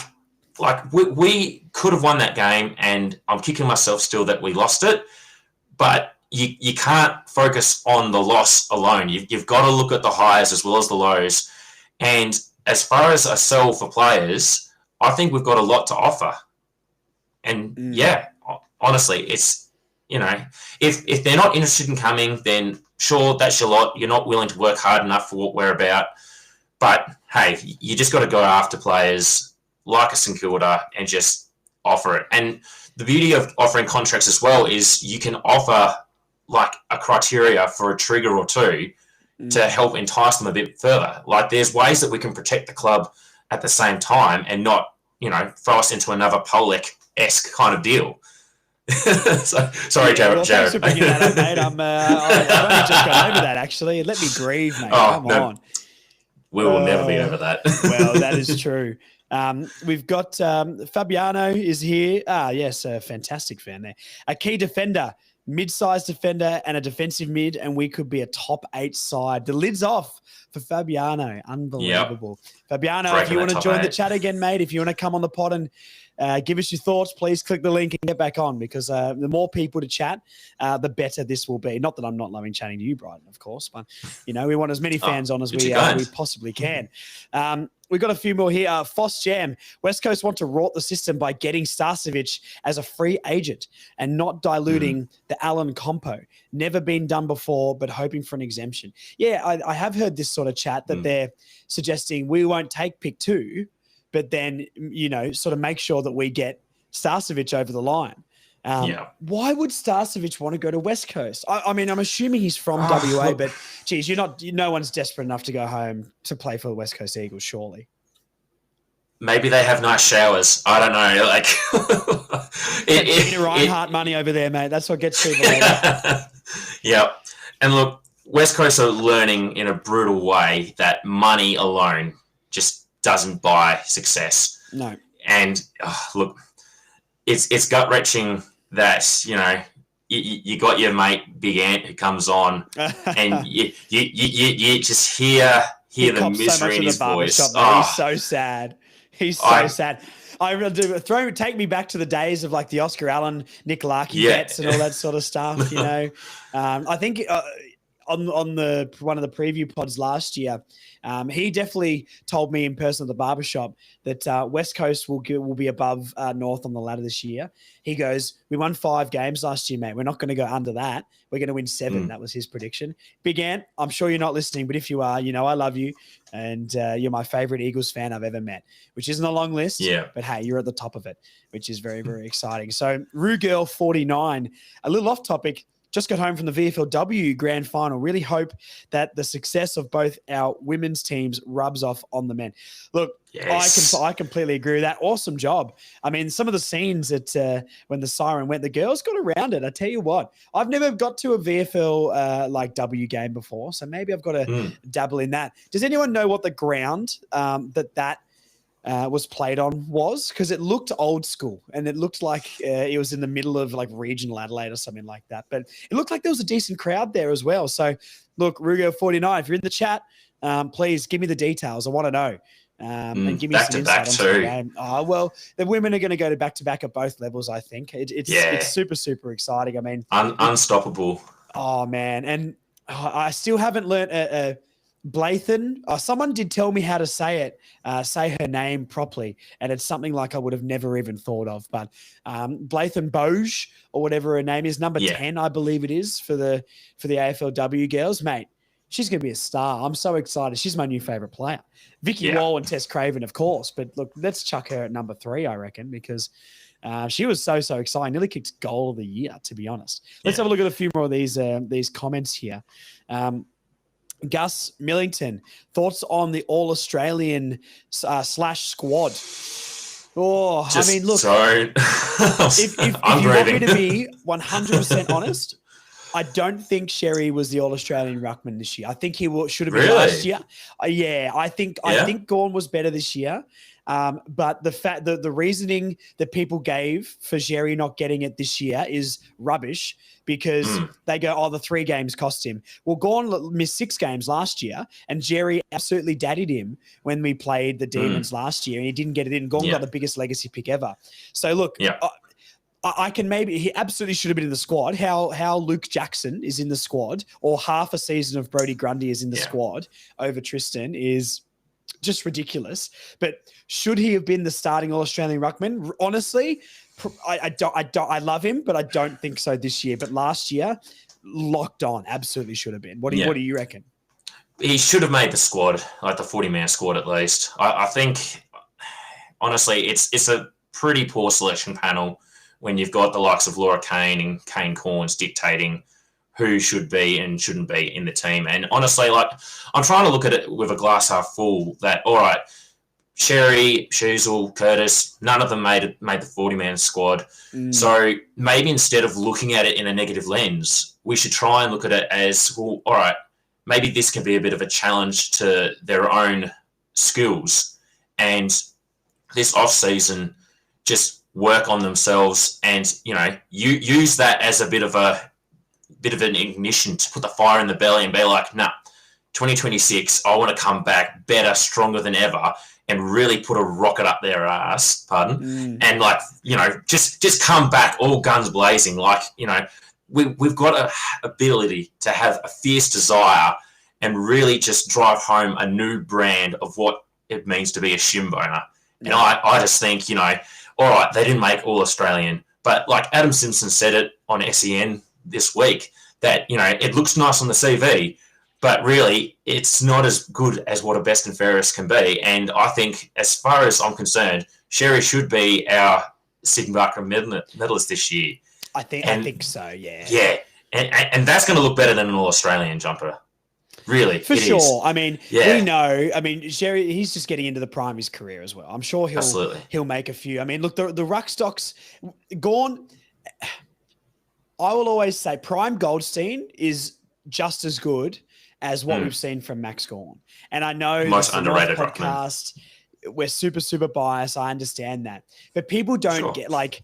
we could have won that game, and I'm kicking myself still that we lost it. But you can't focus on the loss alone. You've got to look at the highs as well as the lows. And as far as a sell for players, I think we've got a lot to offer. And yeah, honestly, it's, if they're not interested in coming, then sure, that's your lot. You're not willing to work hard enough for what we're about. But hey, you just got to go after players like a St Kilda and just offer it. And the beauty of offering contracts as well is you can offer like a criteria for a trigger or two to help entice them a bit further. Like, there's ways that we can protect the club at the same time and not, throw us into another Pollock-esque kind of deal. Sorry, Jared. Well, thanks for bringing that up, mate. I've only just got over that, actually. Let me breathe, mate. Come on. We will never be over that. Well, that is true. We've got Fabiano is here. Yes, a fantastic fan there. A key defender, mid-sized defender and a defensive mid, and we could be a top 8 side. The lid's off for Fabiano. Unbelievable. Yep. Fabiano, if you want to join the chat again, mate, if you want to come on the pod and give us your thoughts, please click the link and get back on, because the more people to chat, the better this will be. Not that I'm not loving chatting to you, Brighton, of course, but, we want as many fans on as we possibly can. We've got a few more here. Foss Jam. West Coast want to rot the system by getting Starcevic as a free agent and not diluting the Allen compo. Never been done before, but hoping for an exemption. Yeah, I have heard this sort of chat that they're suggesting we won't take pick 2, but then, sort of make sure that we get Starcevic over the line. Why would Starcevic want to go to West Coast? I mean, I'm assuming he's from WA, but geez, no one's desperate enough to go home to play for the West Coast Eagles, surely. Maybe they have nice showers. I don't know. Like, Gina Reinhardt money over there, mate. That's what gets people. Yeah, and look, West Coast are learning in a brutal way that money alone just doesn't buy success. No, and look, it's gut wrenching that you got your mate Big Ant who comes on, and you just hear the misery in his voice. He's so sad. He's so sad. I really do. Take me back to the days of like the Oscar Allen, Nick Larkey bets and all that sort of stuff. I think on one of the preview pods last year, he definitely told me in person at the barbershop that West Coast will be above North on the ladder this year. He goes, we won 5 games last year, mate. We're not going to go under that. We're going to win 7. That was his prediction. Big Ant, I'm sure you're not listening, but if you are, I love you. And you're my favorite Eagles fan I've ever met, which isn't a long list. Yeah. But hey, you're at the top of it, which is very, very exciting. So Rue Girl 49, a little off topic. Just got home from the VFLW grand final. Really hope that the success of both our women's teams rubs off on the men. Look, yes. I completely agree with that. Awesome job. I mean, some of the scenes at when the siren went, the girls got around it. I tell you what, I've never got to a VFL W game before, so maybe I've got to dabble in that. Does anyone know what the ground that was played on was, because it looked old school and it looked like it was in the middle of like regional Adelaide or something like that. But it looked like there was a decent crowd there as well. So look, Rugo49, if you're in the chat, please give me the details. I want to know. And give me some insight onto the game. Well, the women are going to go to back-to-back at both levels, I think. It's super, super exciting. I mean... unstoppable. Oh, man. And I still haven't learned Blathen. Someone did tell me how to say it, say her name properly, and it's something like I would have never even thought of. But Blathen Boge, or whatever her name is, number 10, I believe it is, for the AFLW girls. Mate, she's going to be a star. I'm so excited. She's my new favorite player. Vicky Wall and Tess Craven, of course. But look, let's chuck her at number 3, I reckon, because she was so exciting. Nearly kicked goal of the year, to be honest. Let's have a look at a few more of these comments here. Gus Millington, thoughts on the All-Australian / squad? Oh, I mean, look, sorry. if you want me to be 100% honest, I don't think Sherry was the All-Australian ruckman this year. I think he should have been last year. I think Gawn was better this year. But the reasoning that people gave for Sherry not getting it this year is rubbish, because they go, the 3 games cost him. Well, Gawn missed 6 games last year, and Jerry absolutely daddied him when we played the Demons last year, and he didn't get it in. Gawn got the biggest legacy pick ever. So look, I can he absolutely should have been in the squad. How Luke Jackson is in the squad, or half a season of Brodie Grundy is in the squad over Tristan, is just ridiculous. But should he have been the starting All-Australian ruckman? Honestly, I love him, but I don't think so this year. But last year, locked on, absolutely should have been. What do you reckon? He should have made the squad, like the 40-man squad at least. I think, honestly, it's a pretty poor selection panel when you've got the likes of Laura Kane and Kane Corns dictating who should be and shouldn't be in the team. And honestly, like, I'm trying to look at it with a glass half full that, all right, Sherry, Sheasel, Curtis, none of them made the 40-man squad. So maybe instead of looking at it in a negative lens, we should try and look at it as, well, all right, maybe this can be a bit of a challenge to their own skills. And this off-season, just work on themselves and, use that as a bit of an ignition to put the fire in the belly and be like, nah, 2026, I want to come back better, stronger than ever, and really put a rocket up their ass, and just come back all guns blazing. Like, we've got an ability to have a fierce desire and really just drive home a new brand of what it means to be a shin boner. And I just think, all right, they didn't make All-Australian, but like Adam Simpson said it on SEN this week, that, it looks nice on the CV, but really it's not as good as what a best and fairest can be. And I think, as far as I'm concerned, Sherry should be our Sydney Barker medalist this year. I think so, yeah. Yeah, and that's going to look better than an All-Australian jumper. Really, for sure. Is. I mean, we know. I mean, Sherry, he's just getting into the prime of his career as well. I'm sure he'll make a few. I mean, look, the ruck stocks, Gawn. I will always say Prime Goldstein is just as good as what we've seen from Max Gawn. And I know most underrated podcast. We're super, super biased. I understand that, but people don't get, like,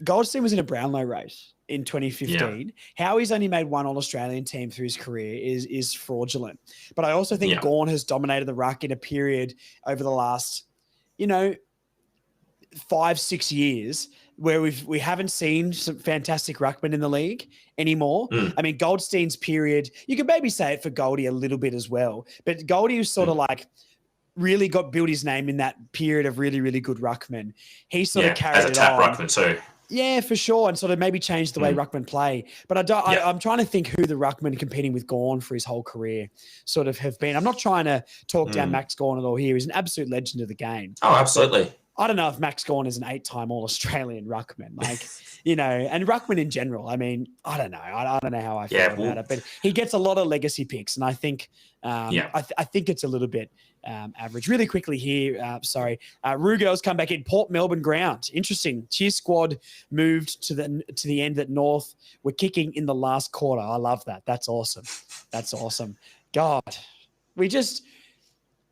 Goldstein was in a Brownlow race in 2015. How he's only made one All-Australian team through his career is fraudulent. But I also think Gawn has dominated the ruck in a period over the last, 5-6 years where we haven't seen some fantastic ruckmen in the league anymore. I mean, Goldstein's period, you can maybe say it for Goldie a little bit as well, but Goldie was sort of like really built his name in that period of really, really good ruckmen. He sort of carried it on. As a tap ruckman too. Yeah, for sure, and sort of maybe changed the way ruckmen play. But I'm trying to think who the ruckman competing with Gawn for his whole career sort of have been. I'm not trying to talk down Max Gawn at all here. He's an absolute legend of the game. Oh, absolutely. But I don't know if Max Gawn is an 8-time All-Australian ruckman, and ruckman in general. I mean, I don't know. I don't know how I feel about it, but he gets a lot of legacy picks, and I think I think it's a little bit average. Really quickly here, Rugo's come back in Port Melbourne ground. Interesting. Cheer squad moved to the end at North. We're kicking in the last quarter. I love that. That's awesome. God,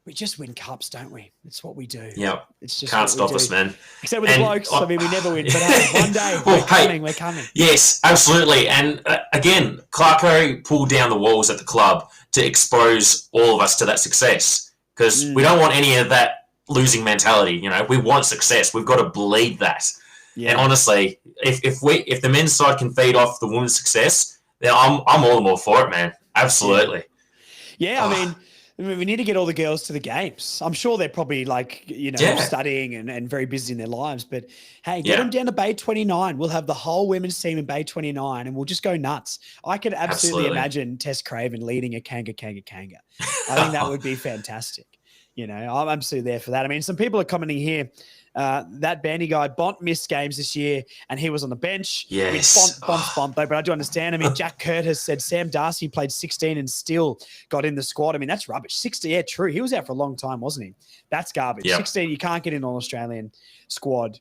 we just win cups, don't we? It's what we do. Yeah. It's just Can't stop us, man. Except with the blokes. I mean, we never win. But hey, one day we're coming. Yes, absolutely. And again, Clarko pulled down the walls at the club to expose all of us to that success, because we don't want any of that losing mentality. You know, we want success. We've got to bleed that. Yeah. And honestly, if the men's side can feed off the women's success, then I'm all the more for it, man. Absolutely. Yeah, I mean, we need to get all the girls to the games. I'm sure they're probably studying and very busy in their lives. But hey, get them down to Bay 29. We'll have the whole women's team in Bay 29 and we'll just go nuts. I could absolutely imagine Tess Craven leading a Kanga. I think that would be fantastic. You know, I'm absolutely there for that. I mean, some people are commenting here. That Bandy guy, Bont, missed games this year and he was on the bench. Yes. Bont, though, but I do understand. I mean, Jack Kurt has said Sam Darcy played 16 and still got in the squad. I mean, that's rubbish. 60, yeah, true. He was out for a long time, wasn't he? That's garbage. Yep. 16, you can't get in an Australian squad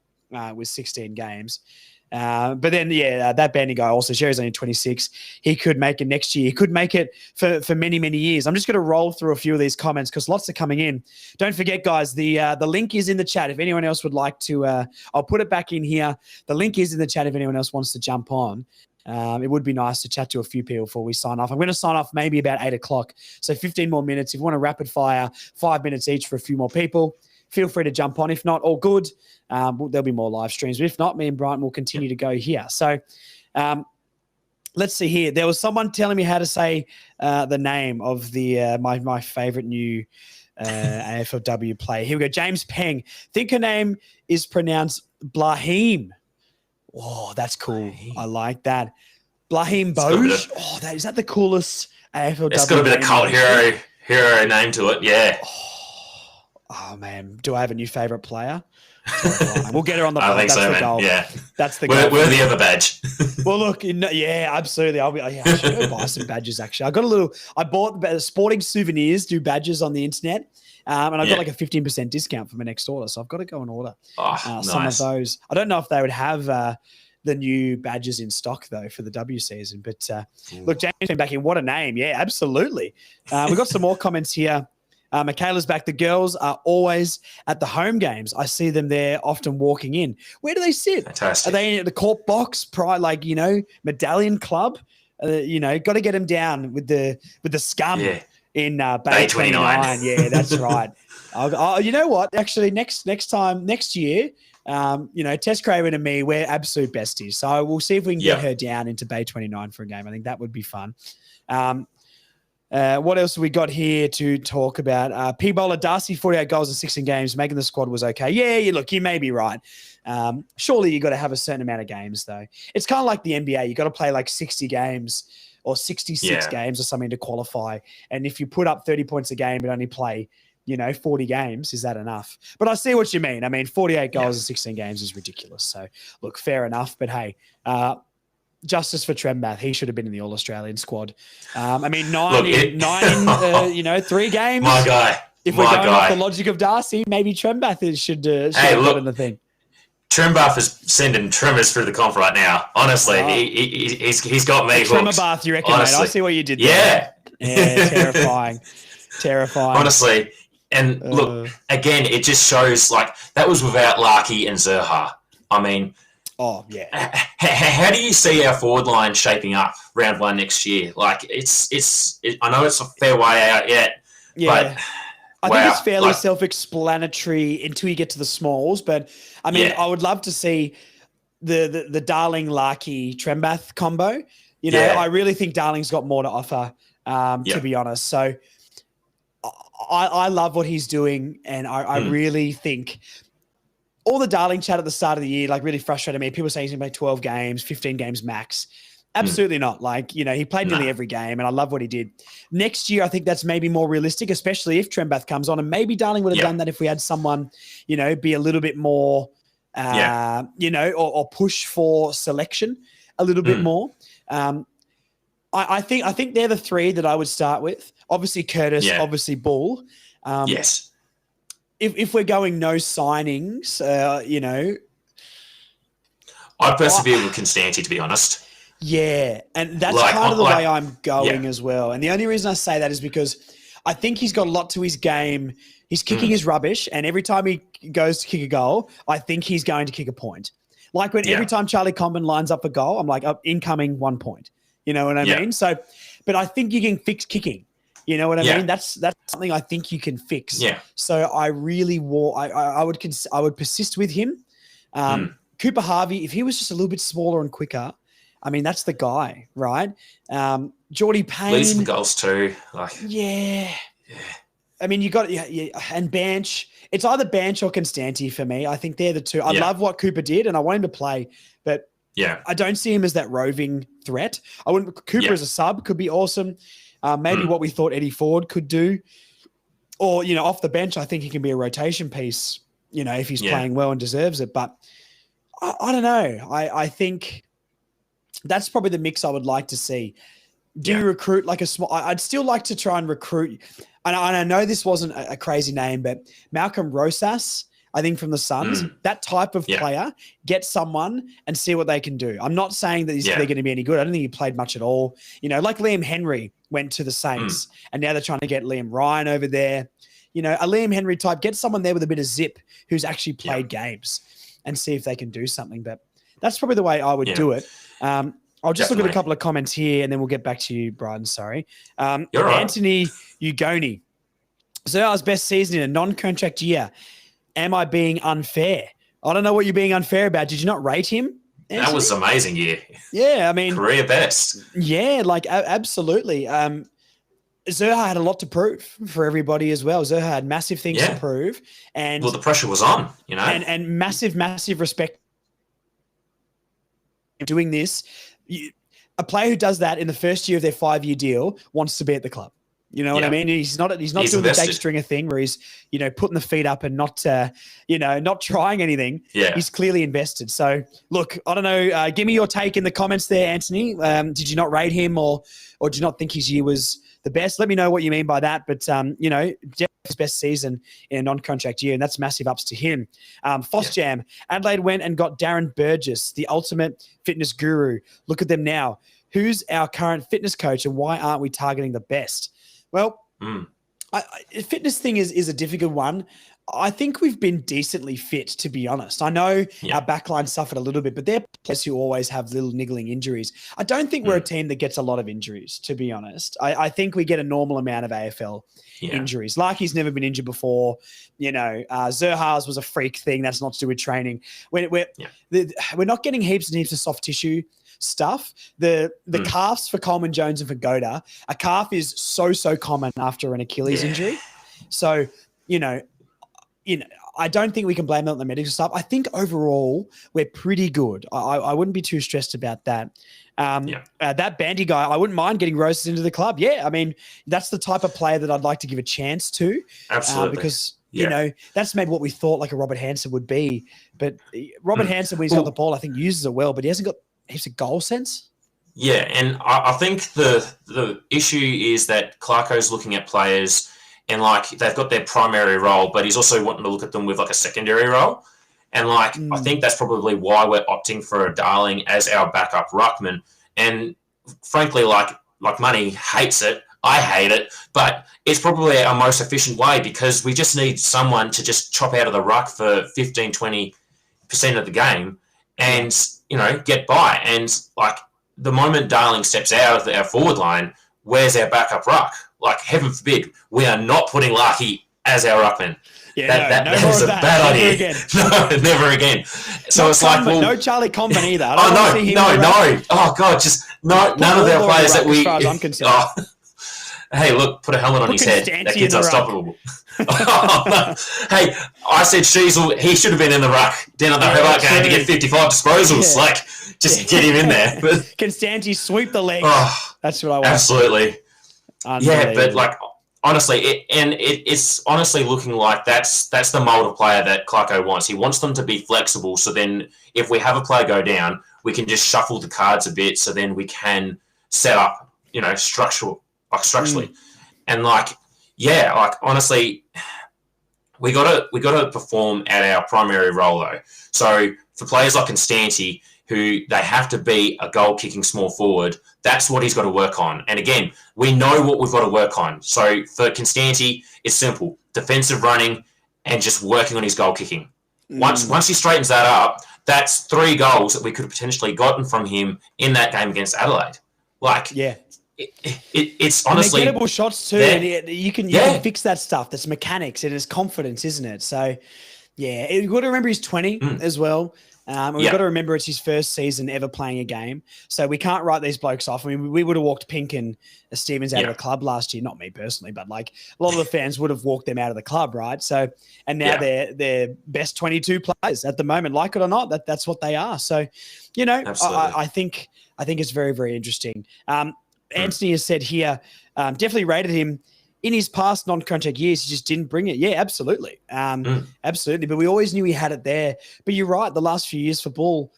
with 16 games. But then, that Bandy guy also, Sherry's only 26. He could make it next year. He could make it for many, many years. I'm just going to roll through a few of these comments because lots are coming in. Don't forget, guys, the link is in the chat. If anyone else would like to, I'll put it back in here. The link is in the chat if anyone else wants to jump on. It would be nice to chat to a few people before we sign off. I'm going to sign off maybe about 8 o'clock. So 15 more minutes. If you want to rapid fire, 5 minutes each for a few more people, feel free to jump on. If not, all good. There'll be more live streams. But if not, me and Brian will continue to go here. So let's see here. There was someone telling me how to say the name of the my favorite new AFLW player. Here we go. James Peng. Think her name is pronounced Blahim. Oh, that's cool. I like that. Blahim Boj. Oh, is that the coolest AFLW? It's got a bit of cult hero name to it. Yeah. Oh, man. Do I have a new favorite player? We'll get her on the pod. I think That's so, the man. goal. Yeah. That's the goal. We're the other badge. Well, look, absolutely. I should go buy some badges, actually. I bought sporting souvenirs, do badges on the internet, and I got like a 15% discount for my next order. So I've got to go and order some of those. I don't know if they would have the new badges in stock, though, for the W season. But look, James came back in. What a name. Yeah, absolutely. We've got some more comments here. Michaela's back. The girls are always at the home games. I see them there often walking in. Where do they sit? Fantastic. Are they in the court box, medallion club? Got to get them down with the scum in Bay 29. Yeah, that's right. You know what? Actually, next year, Tess Craven and me, we're absolute besties. So we'll see if we can get her down into Bay 29 for a game. I think that would be fun. What else have we got here to talk about? P-Bowler Darcy, 48 goals in 16 games. Making the squad was okay. Yeah, you may be right. Surely you got to have a certain amount of games, though. It's kind of like the NBA. You got to play like 60 games or 66 games or something to qualify. And if you put up 30 points a game but only play, 40 games, is that enough? But I see what you mean. I mean, 48 goals in 16 games is ridiculous. So, look, fair enough. But, hey, justice for Trembath. He should have been in the All-Australian squad. I mean, nine in 3 games. My guy. If we're going off the logic of Darcy, maybe Trembath should have been in the thing. Trembath is sending tremors through the comp right now. Honestly, he's got me hooked. Tremor bath, you reckon, mate? I see what you did there. Yeah, terrifying. Honestly, and look, again, it just shows like that was without Larky and Zerha. I mean, oh yeah. How do you see our forward line shaping up round 1 next year? Like I know it's a fair way out yet. Yeah. But I think it's fairly self-explanatory until you get to the smalls. But I mean, I would love to see the Darling Larky Trembath combo. I really think Darling's got more to offer, to be honest. So I love what he's doing, and I really think all the Darling chat at the start of the year really frustrated me. People saying he's going to play 12 games, 15 games max. Absolutely not. He played nearly every game, and I love what he did. Next year, I think that's maybe more realistic, especially if Trembath comes on, and maybe Darling would have done that if we had someone, be a little bit more, or push for selection a little bit more. I think they're the 3 that I would start with. Obviously Curtis, obviously Bull. Yes. If we're going no signings, I'd persevere with Constanti, to be honest. Yeah, and that's part of the way I'm going as well. And the only reason I say that is because I think he's got a lot to his game His kicking is rubbish, and every time he goes to kick a goal, I think he's going to kick a point. Like every time Charlie Comben lines up a goal, I'm like, incoming 1 point. You know what I mean? So, but I think you can fix kicking. You know what I mean? That's something I think you can fix. Yeah. So I really I would persist with him. Cooper Harvey, if he was just a little bit smaller and quicker, I mean, that's the guy, right? Geordie Payne. Leads some goals too. Yeah. I mean, you got and Banch. It's either Banch or Constanti for me. I think they're the two. I love what Cooper did, and I want him to play, but I don't see him as that roving threat. Cooper as a sub could be awesome. Maybe what we thought Eddie Ford could do, or off the bench, I think he can be a rotation piece. If he's playing well and deserves it. But I don't know. I think that's probably the mix I would like to see. Do you recruit like a small? I'd still like to try and recruit. And I know this wasn't a crazy name, but Malcolm Rosas, I think from the Suns, that type of player, get someone and see what they can do. I'm not saying that they're going to be any good. I don't think he played much at all. Like Liam Henry went to the Saints and now they're trying to get Liam Ryan over there. A Liam Henry type, get someone there with a bit of zip who's actually played games and see if they can do something. But that's probably the way I would do it. I'll just look at a couple of comments here and then we'll get back to you, Brian. Sorry. You're right. Anthony Ugoni. Zer's best season in a non-contract year. Am I being unfair? I don't know what you're being unfair about. Did you not rate him, Anthony? That was amazing year. Yeah, I mean. Career best. Yeah, absolutely. Zerha had a lot to prove for everybody as well. Zerha had massive things to prove. And the pressure was on, And massive respect doing this. A player who does that in the first year of their 5-year deal wants to be at the club. You know what I mean? He's not doing invested. the Jake Stringer thing where he's, putting the feet up and not trying anything. Yeah. He's clearly invested. So look, I don't know. Give me your take in the comments there, Anthony. Did you not rate him or do you not think his year was the best? Let me know what you mean by that. But, Jeff's best season in a non-contract year, and that's massive ups to him. Jam, Adelaide went and got Darren Burgess, the ultimate fitness guru. Look at them now. Who's our current fitness coach and why aren't we targeting the best? Well, fitness thing is a difficult one. I think we've been decently fit, to be honest. I know our backline suffered a little bit, but they're players who always have little niggling injuries. I don't think we're a team that gets a lot of injuries, to be honest. I think we get a normal amount of AFL injuries. Like he's never been injured before. Zerha's was a freak thing. That's not to do with training. We're not getting heaps and heaps of soft tissue stuff. The calves for Coleman Jones and for Goda, a calf is so common after an Achilles injury. So, I don't think we can blame it on the medical stuff. I think overall we're pretty good. I wouldn't be too stressed about that. That Bandy guy, I wouldn't mind getting Roses into the club. Yeah, I mean, that's the type of player that I'd like to give a chance to. Absolutely. Because, that's maybe what we thought like a Robert Hansen would be. But Robert Hansen, when he's got the ball, I think uses it well, but he hasn't got heaps of goal sense. Yeah, and I think the issue is that Clarko's looking at players and they've got their primary role, but he's also wanting to look at them with a secondary role. And I think that's probably why we're opting for a Darling as our backup ruckman. And frankly, like Money hates it. I hate it, but it's probably our most efficient way because we just need someone to just chop out of the ruck for 15, 20% of the game and, get by. And the moment Darling steps out of our forward line, where's our backup ruck? Heaven forbid, we are not putting Larky as our ruckman. Yeah, that is a bad idea. No, never again. So it's no Charlie Comben either. No. Oh God, just none of our players that we. As far as I'm concerned. Hey, look, put a helmet on his head. That kid's unstoppable. Hey, I said he should have been in the ruck down at the Hobart game to get 55 disposals. Just get him in there. Constanti, sweep the leg. That's what I want. Absolutely. Yeah, but honestly, it's honestly looking like that's the mold of player that Clarko wants. He wants them to be flexible. So then, if we have a player go down, we can just shuffle the cards a bit. So then we can set up, structurally, and honestly, we gotta perform at our primary role though. So for players like Constanti, who they have to be a goal kicking small forward, that's what he's got to work on. And again, we know what we've got to work on. So for Constanti, it's simple: defensive running and just working on his goal kicking. Once he straightens that up, that's 3 goals that we could have potentially gotten from him in that game against Adelaide. Like, yeah. It's honestly and gettable shots too, and you can fix that stuff. That's mechanics. It is confidence, isn't it? So, yeah, you've got to remember he's 20 as well. We've got to remember it's his first season ever playing a game, so we can't write these blokes off. I mean, we would have walked Pink and Stevens out of the club last year. Not me personally, but like a lot of the fans would have walked them out of the club, right? So, and now they're best 22 players at the moment, like it or not. That's what they are. So, you know, I think it's very, very interesting. Anthony has said here, definitely rated him in his past non-contract years. He just didn't bring it. Yeah, absolutely. Absolutely. But we always knew he had it there. But you're right. The last few years for Bull,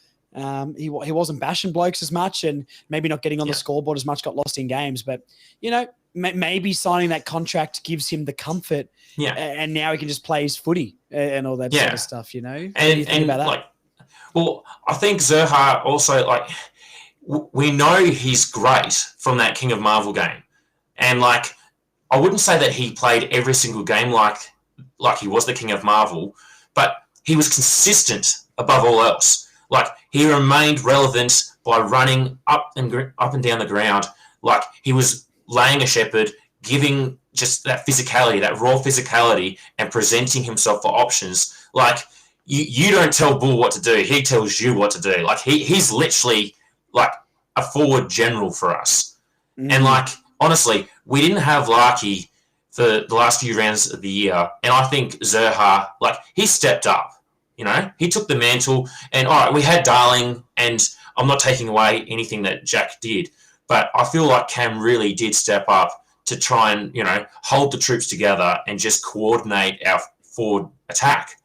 he wasn't bashing blokes as much and maybe not getting on the scoreboard as much, got lost in games. But, you know, maybe signing that contract gives him the comfort. Yeah. And now he can just play his footy and all that sort of stuff, you know? What do you think about that? Like, well, I think Zerha also, like, we know he's great from that King of Marvel game. And, like, I wouldn't say that he played every single game like he was the King of Marvel, but he was consistent above all else. Like, he remained relevant by running up and down the ground. Like, he was laying a shepherd, giving just that physicality, that raw physicality, and presenting himself for options. Like, you don't tell Bull what to do. He tells you what to do. Like, he's literally like a forward general for us. And like, honestly, we didn't have Larky for the last few rounds of the year. And I think Zerha, like, he stepped up, you know, he took the mantle. And all right, we had Darling, and I'm not taking away anything that Jack did, but I feel like Cam really did step up to try and, you know, hold the troops together and just coordinate our forward attack.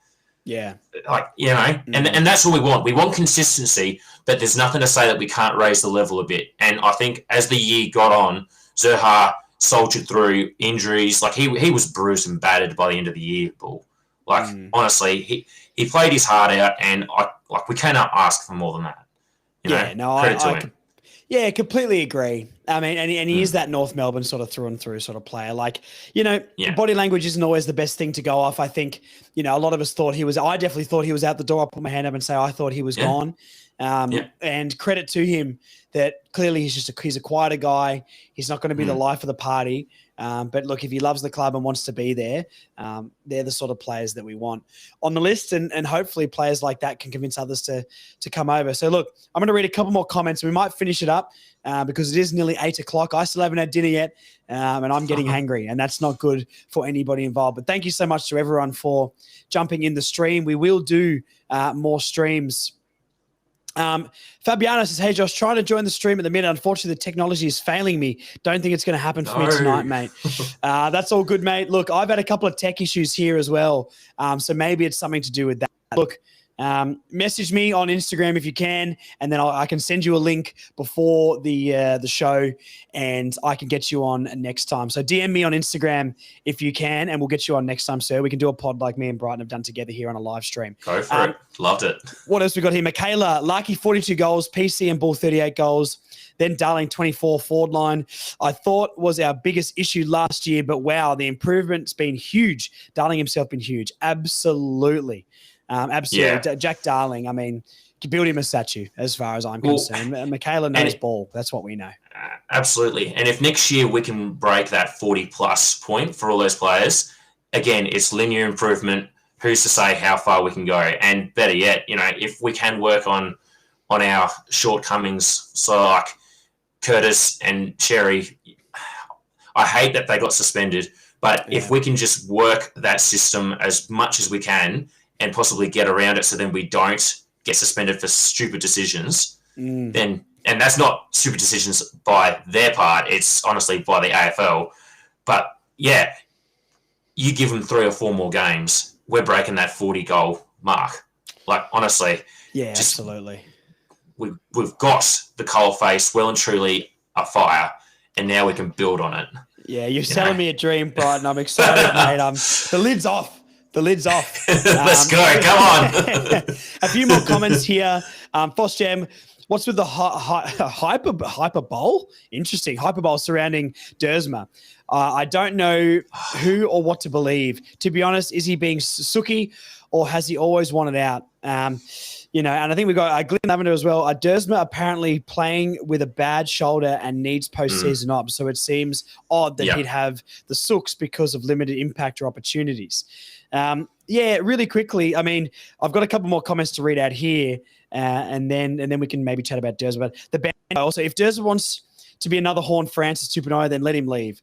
Yeah. Like, you know, and that's what we want. We want consistency, but there's nothing to say that we can't raise the level a bit. And I think as the year got on, Zerha soldiered through injuries. Like, he was bruised and battered by the end of the year, Bull. Like, honestly, he played his heart out, and we cannot ask for more than that. You know, credit to him. Yeah, completely agree. I mean, and he is that North Melbourne sort of through and through sort of player. Like, you know, body language isn't always the best thing to go off. I think, you know, a lot of us thought I definitely thought he was out the door. I'll put my hand up and say I thought he was gone. And credit to him that clearly he's a quieter guy. He's not going to be the life of the party. But look, if he loves the club and wants to be there, they're the sort of players that we want on the list. And hopefully players like that can convince others to come over. So look, I'm going to read a couple more comments. We might finish it up because it is nearly 8:00. I still haven't had dinner yet, and I'm getting hungry, and that's not good for anybody involved. But thank you so much to everyone for jumping in the stream. We will do more streams. Fabiano says, hey Josh, trying to join the stream at the minute. Unfortunately, the technology is failing me. Don't think it's going to happen for me tonight, mate. That's all good, mate. Look, I've had a couple of tech issues here as well. So maybe it's something to do with that. Look, message me on Instagram if you can, and then I can send you a link before the show, and I can get you on next time. So DM me on Instagram if you can, and we'll get you on next time, sir. We can do a pod like me and Brighton have done together here on a live stream. Go for it. Loved it. What else we got here? Michaela, Larky 42 goals, PC and Bull 38 goals. Then Darling 24 forward line. I thought was our biggest issue last year, but wow, the improvement's been huge. Darling himself been huge. Absolutely. Absolutely. Yeah. Jack Darling, I mean, you build him a statue as far as I'm concerned. Michaela knows ball. That's what we know. Absolutely. And if next year we can break that 40-plus point for all those players, again, it's linear improvement. Who's to say how far we can go? And better yet, you know, if we can work on our shortcomings, so like Curtis and Sherry, I hate that they got suspended, but if we can just work that system as much as we can and possibly get around it so then we don't get suspended for stupid decisions, then, and that's not stupid decisions by their part, it's honestly by the AFL. But yeah, you give them 3 or 4 more games, we're breaking that 40-goal mark. Like, honestly. Yeah, absolutely. We've got the coal face well and truly afire, and now we can build on it. Yeah, you're selling me a dream, Brighton. I'm excited, mate. The lid's off. The lid's off. Let's go. Come on. A few more comments here. Foss Jam, what's with the hyperbole? Interesting. Hyperbole surrounding Dersma. I don't know who or what to believe. To be honest, is he being sooky or has he always wanted out? And I think we got Glenn Lavender as well. Dersma apparently playing with a bad shoulder and needs postseason op. So it seems odd that he'd have the sooks because of limited impact or opportunities. Really quickly. I mean, I've got a couple more comments to read out here, and then we can maybe chat about Dersma. But the band also, if Dersma wants to be another Horn Francis 2.0, then let him leave.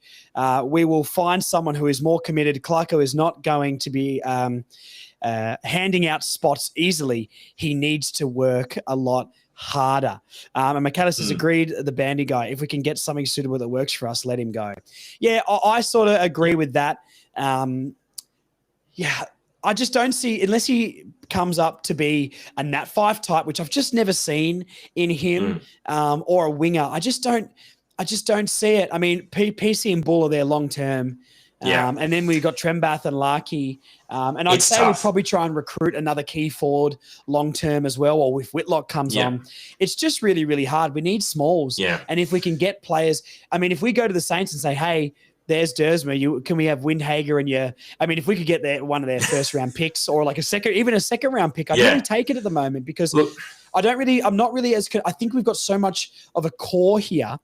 We will find someone who is more committed. Clarko is not going to be handing out spots easily. He needs to work a lot harder. And McAllis has agreed, the bandy guy, if we can get something suitable that works for us, let him go. Yeah, I sort of agree with that. I just don't see, unless he comes up to be a Nat 5 type, which I've just never seen in him, or a winger. I just don't see it. I mean, PC and Bull are there long term. And then we've got Trembath and Larkey. And I'd say we'd probably try and recruit another key forward long term as well, or if Whitlock comes on. It's just really, really hard. We need smalls. And if we can get players, I mean, if we go to the Saints and say, hey, there's Dersma, can we have Windhager and if we could get one of their first round picks or like even a second round pick, I'd really take it at the moment because I think we've got so much of a core here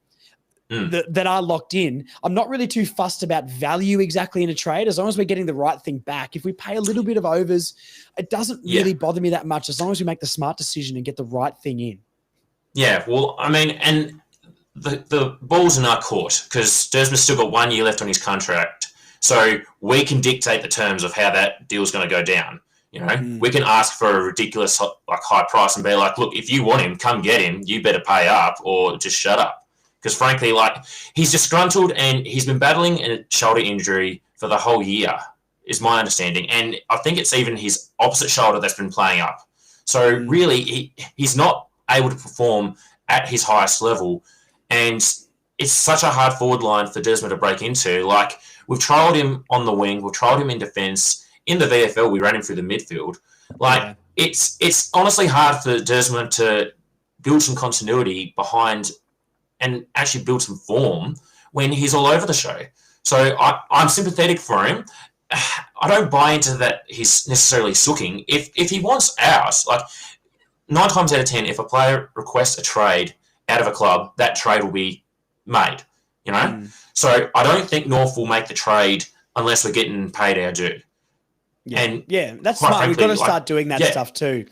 that are locked in. I'm not really too fussed about value exactly in a trade as long as we're getting the right thing back. If we pay a little bit of overs, it doesn't really bother me that much as long as we make the smart decision and get the right thing in. Yeah, well, I mean, and the ball's in our court because Dersma's still got 1 year left on his contract. So we can dictate the terms of how that deal's going to go down. We can ask for a ridiculous high price and be like, look, if you want him, come get him. You better pay up or just shut up. Because frankly, he's disgruntled and he's been battling a shoulder injury for the whole year, is my understanding. And I think it's even his opposite shoulder that's been playing up. So really, he's not able to perform at his highest level. And it's such a hard forward line for Dersma to break into. We've trialled him on the wing. We've trialled him in defence. In the VFL, we ran him through the midfield. It's honestly hard for Dersma to build some continuity behind and actually build some form when he's all over the show. So I'm sympathetic for him. I don't buy into that he's necessarily sooking. If he wants out, 9 times out of 10, if a player requests a trade out of a club, that trade will be made, So I don't think North will make the trade unless we're getting paid our due. That's smart. Frankly, we've got to start doing that stuff too.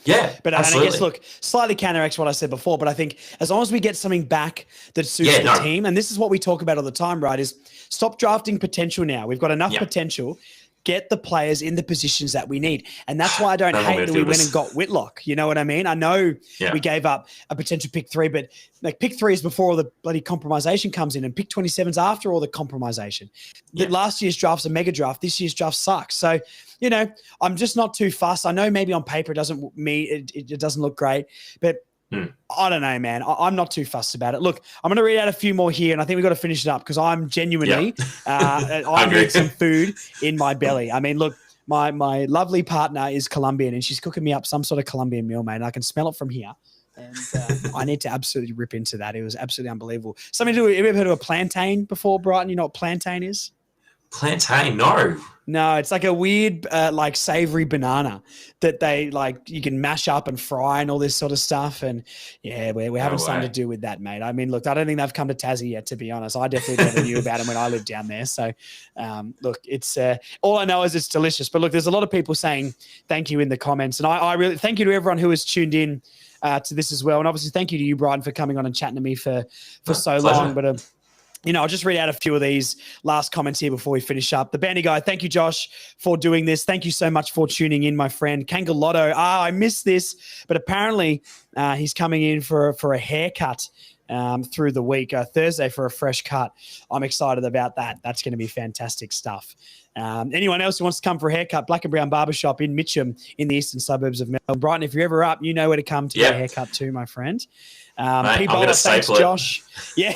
But I guess, look, slightly counteracts what I said before, but I think as long as we get something back that suits the team, and this is what we talk about all the time, right, is stop drafting potential now. We've got enough potential. Get the players in the positions that we need. And that's why I don't hate that we went and got Whitlock. You know what I mean? I know we gave up a potential pick 3, but pick 3 is before all the bloody compromisation comes in and pick 27's after all the compromisation. Last year's draft's a mega draft. This year's draft sucks. So, I'm just not too fussed. I know maybe on paper it doesn't look great, but I don't know, man. I'm not too fussed about it. Look, I'm going to read out a few more here, and I think we've got to finish it up because I'm genuinely, I need some food in my belly. I mean, look, my lovely partner is Colombian, and she's cooking me up some sort of Colombian meal, mate. And I can smell it from here. And I need to absolutely rip into that. It was absolutely unbelievable. Have you ever heard of a plantain before, Brighton? You know what plantain is? Plantain, no. No, it's like a weird, savory banana that they you can mash up and fry and all this sort of stuff. And we're having something to do with that, mate. I mean, look, I don't think they've come to Tassie yet, to be honest. I definitely never knew about them when I lived down there. So, look, it's all I know is it's delicious. But look, there's a lot of people saying thank you in the comments, and I really thank you to everyone who has tuned in to this as well. And obviously, thank you to you, Brian, for coming on and chatting to me for so long. But I'll just read out a few of these last comments here before we finish up. The Bandy Guy, thank you, Josh, for doing this. Thank you so much for tuning in, my friend. Kangalotto, I missed this, but apparently he's coming in for a haircut through the week, Thursday for a fresh cut. I'm excited about that. That's going to be fantastic stuff. Anyone else who wants to come for a haircut, Black and Brown Barbershop in Mitcham in the eastern suburbs of Melbourne. Brighton, if you're ever up, you know where to come to get a haircut too, my friend. Mate, thanks, Josh. Yeah,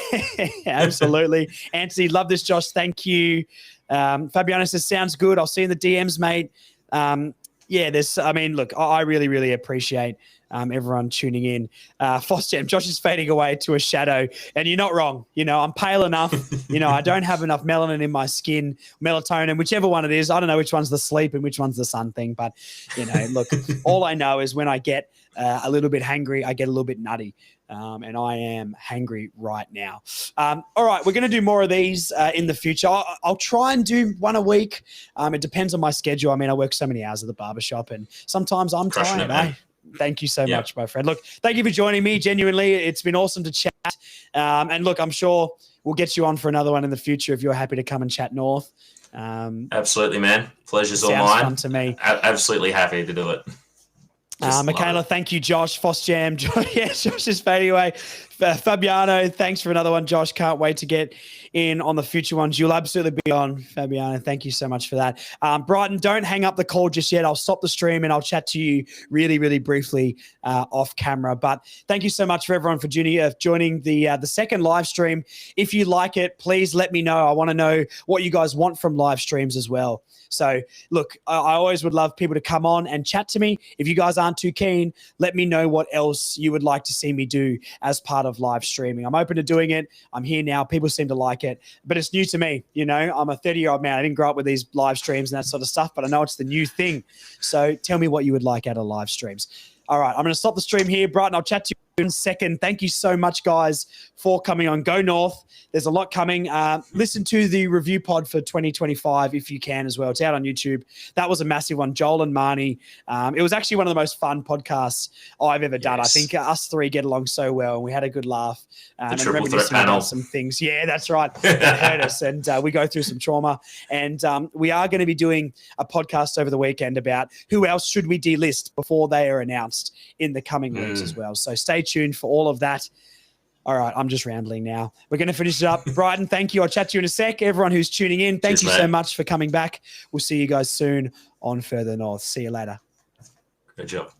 absolutely. Anthony, love this, Josh. Thank you. Fabiano says, sounds good. I'll see you in the DMs, mate. Look, I really, really appreciate everyone tuning in. Jam, Josh is fading away to a shadow, and you're not wrong. I'm pale enough. I don't have enough melanin in my skin, melatonin, whichever one it is. I don't know which one's the sleep and which one's the sun thing, but, look, all I know is when I get a little bit hangry, I get a little bit nutty. And I am hangry right now. All right, we're going to do more of these in the future. I'll try and do one a week. It depends on my schedule. I mean, I work so many hours at the barbershop, and sometimes I'm tired. Thank you so much, my friend. Look, thank you for joining me. Genuinely, it's been awesome to chat. And look, I'm sure we'll get you on for another one in the future if you're happy to come and chat north. Absolutely, man. Pleasure's all mine. Sounds fun to me. Absolutely happy to do it. Michaela, thank you, Josh. Jam, Josh is fading away. Fabiano, thanks for another one, Josh. Can't wait to get in on the future ones. You'll absolutely be on, Fabiano. Thank you so much for that. Brighton, don't hang up the call just yet. I'll stop the stream and I'll chat to you really, really briefly off camera. But thank you so much for everyone for joining the second live stream. If you like it, please let me know. I want to know what you guys want from live streams as well. So, look, I always would love people to come on and chat to me. If you guys aren't too keen, let me know what else you would like to see me do as part of live streaming. I'm open to doing it. I'm here now. People seem to like it, but it's new to me. I'm a 30-year-old man. I didn't grow up with these live streams and that sort of stuff, but I know it's the new thing. So tell me what you would like out of live streams. All right, I'm going to stop the stream here. Brighton, I'll chat to you in a second. Thank you so much, guys, for coming on. Go North. There's a lot coming. Listen to the review pod for 2025 if you can as well. It's out on YouTube. That was a massive one. Joel and Marnie. It was actually one of the most fun podcasts I've ever done. Yes. I think us three get along so well, and we had a good laugh. The triple threat panel. Some things. Yeah, that's right. It hurt us, and we go through some trauma. And we are going to be doing a podcast over the weekend about who else should we delist before they are announced in the coming weeks as well. So stay tuned for all of that. All right, I'm just rambling now. We're going to finish it up. Brighton, thank you. I'll chat to you in a sec. Everyone who's tuning in, thank you so much for coming back. We'll see you guys soon on Further North. See you later. Good job.